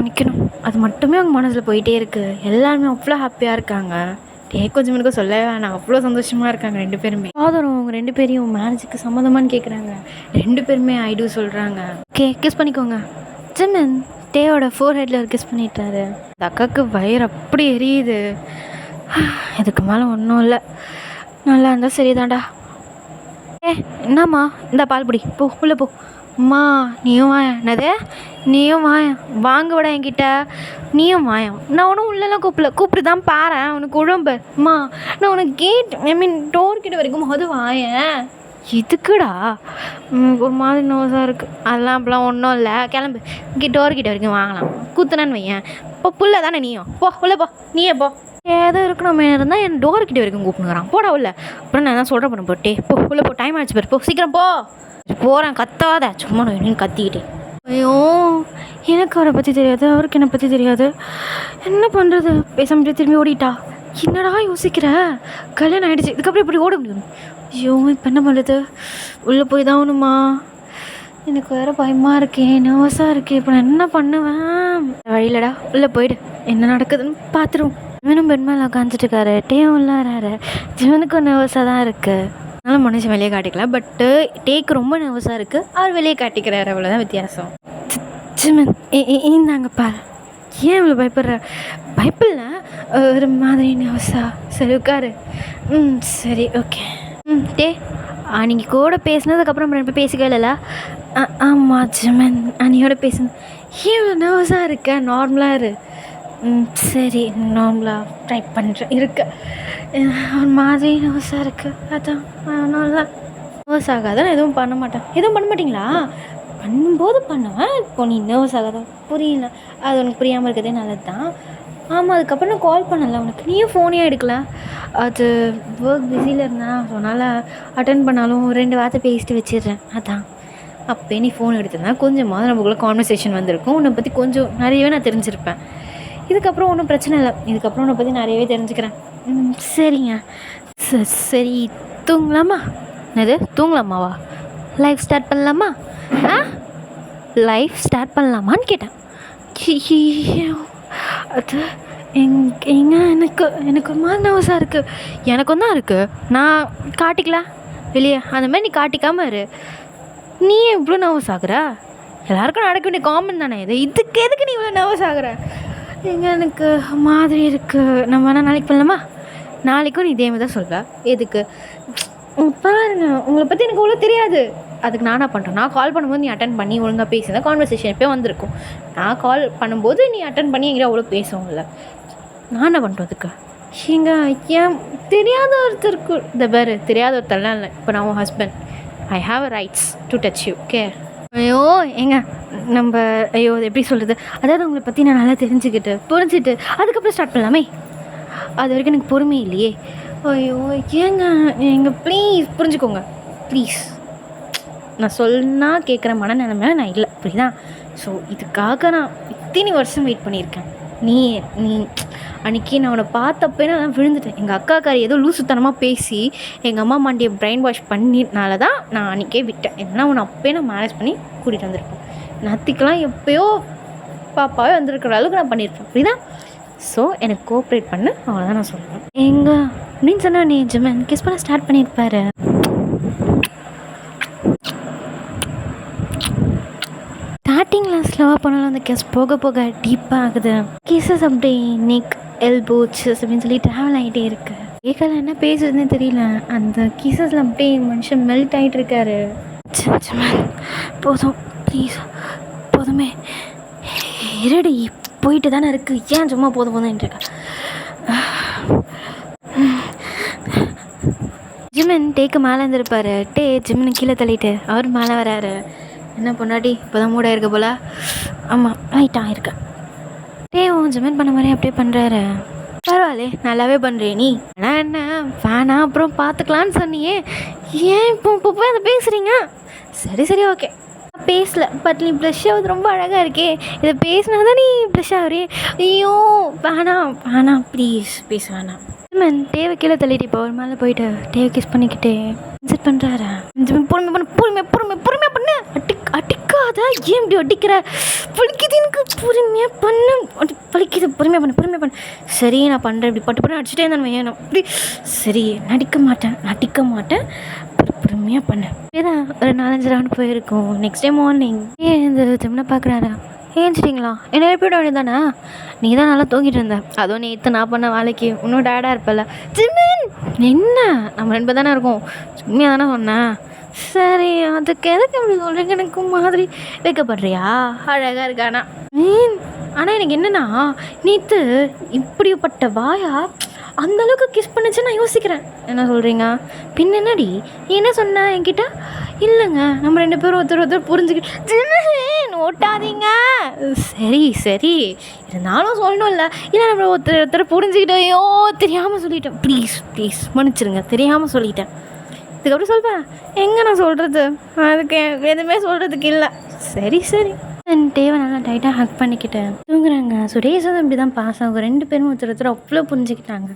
நிற்கணும் அது மட்டுமே அவங்க மனசில் போயிட்டே இருக்குது. எல்லாருமே அவ்வளோ ஹாப்பியாக இருக்காங்க. டேக்கும் ஜிம்மனுக்கும் சொல்லவே வேணாம், அவ்வளோ சந்தோஷமாக இருக்காங்க 2 பேருமே. ஃபாதரும் அவங்க 2 பேரையும் மேரேஜுக்கு சம்மந்தமானு கேட்குறாங்க. 2 பேருமே ஐடு சொல்கிறாங்க. ஓகே, கிஸ் பண்ணிக்கோங்க. ஜிம்மன் டேயோட ஃபோர்ஹெட்டில் ஒரு கிஸ் பண்ணிட்டாரு. அந்த அக்காவுக்கு வயிறு அப்படி எரியுது. இதுக்கு மேலே ஒன்றும் இல்லை, நல்லா இருந்தால் சரிதான்டா. என்னம்மா இந்த பால் பிடி, போ உள்ளே போ. அம்மா நீயும் வாயா. என்னது நீயும் வாயா, வாங்க விட என்கிட்ட. நீயும் வாயா. நான் ஒன்றும் உள்ளெல்லாம் கூப்பிட்டு தான் பாறேன், உனக்கு உழம்பு. அம்மா நான் உனக்கு கேட் டோர் கிட்ட வரைக்கும் போது வாயேன். இதுக்குடா ஒரு மாதிரி நோஸாக இருக்குது. அதெல்லாம் அப்படிலாம் ஒன்றும் இல்லை, கிளம்பு. டோர் கிட்ட வரைக்கும் வாங்கலாம், கூத்துனான்னு வையேன். இப்போ புள்ள தானே நீயும், போ உள்ளே போ. நீயே போ. ஏதோ இருக்கணும் இருந்தால் என் டோர் கிட்ட வரைக்கும் கூப்பிடுங்கிறான். போடா உள்ள. அப்புறம் நான் தான் சொல்கிறேன், பண்ண போட்டே போ உள்ளே போ. டைம் ஆச்சு பாரு, போ சீக்கிரம் போ. போகிறேன், கத்தாத சும்மா நான் என்னன்னு கத்திக்கிட்டேன். ஐயோ எனக்கு அவரை பற்றி தெரியாது, அவருக்கு என்னை பற்றி தெரியாது, என்ன பண்ணுறது? பேச முடியாது, திரும்பி ஓடிட்டா. என்னடா யோசிக்கிற? கல்யாணம் ஆகிடுச்சு, இதுக்கப்புறம் இப்படி ஓட முடியும்? ஐயோ இப்போ என்ன பண்ணுறது? உள்ளே போய் தான் ஆகணுமா? எனக்கு வேறு பயமாக இருக்கேன், நர்வஸாக இருக்கேன். இப்போ நான் என்ன பண்ணுவேன்? வழியிலடா, உள்ளே போயிடு, என்ன நடக்குதுன்னு பார்த்துருவோம். இவனும் பெண் மேலே உட்காந்துட்டு இருக்காரு, டேயும் உள்ளாராரு. ஜிவனுக்கும் நர்வஸாக தான் இருக்குது. அதனால் மனுஷன் வெளியே காட்டிக்கலாம், பட்டு டேக்கு ரொம்ப நர்வஸாக இருக்குது, அவர் வெளியே காட்டிக்கிறாரு, அவ்வளோதான் வித்தியாசம். ஜிமன் இந்தாங்கப்பா. ஏன் இவ்வளோ பயப்படுற? பயப்பில்ல, ஒரு மாதிரி நர்வஸா. சரி உட்காரு. சரி ஓகே. டே நீங்கள் கூட பேசினதுக்கப்புறம் ரெண்டு பேர் பேசிக்கவே இல்லைல்ல? ஆமாம் ஜிமன், அன்னியோட பேசணும். ஏன் இவ்வளோ நர்வஸாக இருக்க? நார்மலாக இரு. சரி நார்மலாக ட்ரை பண்ணுறேன் இருக்க. ஒரு மாதிரி நர்வஸாக இருக்குது, அதான் நல்லா நர்வஸ் ஆகாத. நான் எதுவும் பண்ண மாட்டேன். எதுவும் பண்ண மாட்டிங்களா? பண்ணும்போது பண்ணுவேன், இப்போ நீ நர்வஸ் ஆகாத. புரியல, அது உனக்கு புரியாமல் இருக்கிறதே நல்லது தான். ஆமாம், அதுக்கப்புறம் நான் கால் பண்ணல உனக்கு, நீயும் ஃபோனே எடுக்கல. அது ஒர்க் பிஸியில் இருந்தேன், அதனால் அட்டன் பண்ணாலும் 2 வார்த்தை பேசிட்டு வச்சிடுறேன். அதான் அப்போயே நீ ஃபோன் எடுத்திருந்தா கொஞ்சமாவது நமக்குள்ளே கான்வர்சேஷன் வந்திருக்கும், உன்னை பற்றி கொஞ்சம் நிறையவே நான் தெரிஞ்சிருப்பேன். இதுக்கப்புறம் ஒன்றும் பிரச்சனை இல்லை, இதுக்கப்புறம் உன்னை பற்றி நிறையவே தெரிஞ்சுக்கிறேன். சரிங்க. சரி தூங்கலாமா? என்னது தூங்கலாமாவா? லைஃப் ஸ்டார்ட் பண்ணலாமா? லைஃப் ஸ்டார்ட் பண்ணலாமான்னு கேட்டேன். அது எங்க எனக்கு ஒரு மாதிரி நர்வஸாக இருக்குது. எனக்கும் தான் இருக்குது, நான் காட்டிக்கலாம் வெளியே. அந்த மாதிரி நீ காட்டிக்காமல் இரு. நீ இவ்வளோ நர்வஸ் ஆகுற? எல்லாருக்கும் நடக்க வேண்டிய காமன் தானே இது, இதுக்கு எதுக்கு நீ இவ்வளோ நர்வஸ் ஆகுற? எனக்கு மாதிரி இருக்குது. நம்ம வேணால் நாளைக்கு பண்ணலாமா? நாளைக்கும் நீ இதே மாதிரி தான் சொல்வேன். எதுக்கு பாருங்க, உங்களை பற்றி எனக்கு அவ்வளோ தெரியாது, அதுக்கு நானாக பண்ணுறேன். நான் கால் பண்ணும்போது நீ அட்டன் பண்ணி ஒழுங்காக பேசினா கான்வர்சேஷன் எப்போ வந்திருக்கும். நான் கால் பண்ணும்போது நீ அட்டன் பண்ணி எங்கிட்ட அவ்வளோ பேசுவோம்ல, நான் என்ன பண்ணுறதுக்கு? ஏங்க ஏன் தெரியாத ஒருத்தருக்கு இந்த பேர் தெரியாத ஒருத்தர்லாம் இல்லை. இப்போ நான் உன் husband, I have a rights to touch you. Care. ஐயோ ஏங்க நம்ம ஐயோ எப்படி சொல்கிறது, அதாவது உங்களை பற்றி நான் நல்லா புரிஞ்சுட்டு அதுக்கப்புறம் ஸ்டார்ட் பண்ணலாமே. அது வரைக்கும் எனக்கு பொறுமை இல்லையே. ஐயோ ஏங்க ப்ளீஸ் புரிஞ்சுக்கோங்க ப்ளீஸ். நான் சொன்னால் கேட்குற மனநிலைமையில நான் இல்லை, புரியுதா? ஸோ இதுக்காக நான் இத்தனை வருஷம் வெயிட் பண்ணியிருக்கேன். நீ அன்றைக்கி நான் உன்னை பார்த்தப்பே நான் விழுந்துட்டேன். எங்கள் அக்காக்காரி ஏதோ லூசுத்தனமாக பேசி எங்கள் அம்மா மாண்டியை பிரெயின் வாஷ் பண்ணினால தான் நான் அன்றைக்கே விட்டேன். இல்லைன்னா உன்னை அப்போயே நான் மேரேஜ் பண்ணி கூட்டிகிட்டு வந்திருப்பேன். நத்திக்கெலாம் எப்போயோ பாப்பாவே வந்திருக்கிற அளவுக்கு நான் பண்ணியிருப்பேன், புரியுதா? ஸோ எனக்கு கோஆப்ரேட் பண்ணு, அவ்வளோதான் நான் சொல்லுவேன். எங்க அப்படின்னு சொன்னால் நீ ஜிமன் கிஸ் பண்ண ஸ்டார்ட் பண்ணியிருப்பாரு. ஸ்டார்டிங்கில் ஸ்லோவாக பண்ணாலும் அந்த கிஸ் போக போக டீப்பாக ஆகுது. கிசஸ் அப்படி நெக் எல்போ செஸ் அப்படின்னு சொல்லி ட்ராவல் ஆகிட்டே இருக்கு. கேட்கல என்ன பேசுறதுன்னே தெரியல. அந்த கிசஸில் அப்படியே மனுஷன் மெல்ட் ஆகிட்டு இருக்காரு. போதும் ப்ளீஸ், போதுமே இருடி, போயிட்டு தானே இருக்கு, ஏன் சும்மா போதும் இருக்கா? ஜிமன் டேக்கு மேலே இருந்திருப்பாரு. ஜிம்மனை கீழே தள்ளிட்டு அவர் மேலே வராரு. என்ன பொண்டாட்டி இப்போ தான் மூடாக இருக்க போல. ஆமாம் ரைட்டாக இருக்கேன். உன் ஜமெண்ட் பண்ண மாதிரி அப்படியே பண்ணுறாரு. பரவாயில்ல நல்லாவே பண்ணுறே நீ. ஆனால் என்ன வேணா அப்புறம் பார்த்துக்கலான்னு சொன்னியே, ஏன் இப்போ போய் அதை பேசுகிறீங்க? சரி சரி ஓகே பேசல, பட் நீ ப்ளஷ் ஆகுது ரொம்ப அழகாக இருக்கே, இதை பேசினா தான் நீ ப்ளஷ் ஆகுறே. ஐயோ வேணாம் வேணாம் ப்ளீஸ் பேச வேணாம். தேவை கீழே தள்ளிட்டு இப்போ ஒரு மேலே போயிட்டு தேவை கிஸ் பண்ணிக்கிட்டே இன்செட் பண்ணுறாரா. பொறுமை பண்ணு பொறுமையாக பண்ணு. அடிக்காத, ஏன் இப்படி அடிக்கிற? பழிக்குது எனக்கு, பொறுமையாக பண்ணு. பழிக்குது, பொறுமையாக பண்ணு. சரி நான் பண்ணுறேன். இப்படி பட்டு அடிச்சுட்டே தான் வேணும். அப்படி சரி நடிக்க மாட்டேன். பொறுமையாக பண்ணு. ஏதான் ஒரு 4-5 ரவுண்ட் போயிருக்கோம். நெக்ஸ்ட் டே மார்னிங் இந்த ஜிம்னை பார்க்குறாரா. ஏஞ்சிட்டிங்களா? என்ன எழுப்பிட வேண்டியதானே? நீ தான் நல்லா தூங்கிட்டு இருந்த. அதுவும் நேற்று நான் பண்ண வேலைக்கு இன்னும் டேடாக இருப்பல. ஜிமின் என்ன நம்ம 2 தானே இருக்கோம், உண்மையாக தானே சொன்னேன். சரி அதுக்கு எதுக்கு அப்படி சொல்கிறீங்க? எனக்கு மாதிரி வைக்கப்படுறியா? அழகாக இருக்கானா மீன். ஆனால் எனக்கு என்னென்னா நேற்று இப்படிப்பட்ட வாயா அந்தளவுக்கு கிஸ் பண்ணிச்சு நான் யோசிக்கிறேன். என்ன சொல்கிறீங்க? பின் என்னடி என்ன சொன்ன என்கிட்ட? இல்லைங்க நம்ம 2 பேரும் ஒருத்தர் புரிஞ்சுக்கிட்டு ஓட்டாதீங்க. சரி இருந்தாலும் சொல்லணும்ல. இல்லை நம்ம ஒருத்தர் புரிஞ்சுக்கிட்டோயோ தெரியாமல் சொல்லிட்டேன். ப்ளீஸ் மன்னிச்சிருங்க, தெரியாமல் சொல்லிட்டேன். இதுக்கப்புறம் சொல்வேன் எங்கே நான் சொல்கிறது? அதுக்கு எதுவுமே சொல்கிறதுக்கு இல்லை. சரி தேவை நல்லா டைட்டாக ஹக் பண்ணிக்கிட்டேன் தூங்குறாங்க. சுரேஷ் வந்து இப்படி தான் பாஸ் ஆகும். 2 பேரும் ஒருத்தர் அவ்வளோ புரிஞ்சுக்கிட்டாங்க.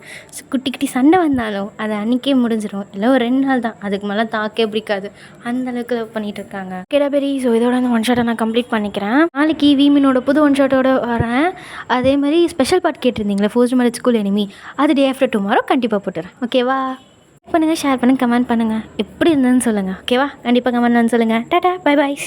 குட்டி சண்டை வந்தாலும் அது அன்றைக்கே முடிஞ்சிடும். இல்லை ஒரு 2 நாள் தான், அதுக்கு மேலே தாக்கே பிடிக்காது. அந்த அளவுக்கு லவ் பண்ணிகிட்டு இருக்காங்க. கேடாபெரி. ஸோ இதோட அந்த 1 ஷாட்டை நான் கம்ப்ளீட் பண்ணிக்கிறேன். நாளைக்கு வீமினோட புது 1 ஷாட்டோட வரேன். அதே மாதிரி ஸ்பெஷல் பார்ட் கேட்டிருந்தீங்களே ஃபர்ஸ்ட் மேரேஜ் ஸ்கூல் எனிமி, அது டே ஆஃப்டர் டுமாரோ கண்டிப்பாக போட்டுறேன். ஓகேவா? பண்ணுங்கள், ஷேர் பண்ணுங்கள், கமெண்ட் பண்ணுங்கள். எப்படி இருந்ததுன்னு சொல்லுங்கள். ஓகேவா? கண்டிப்பாக கமெண்ட் சொல்லுங்கள். Tata bye bye.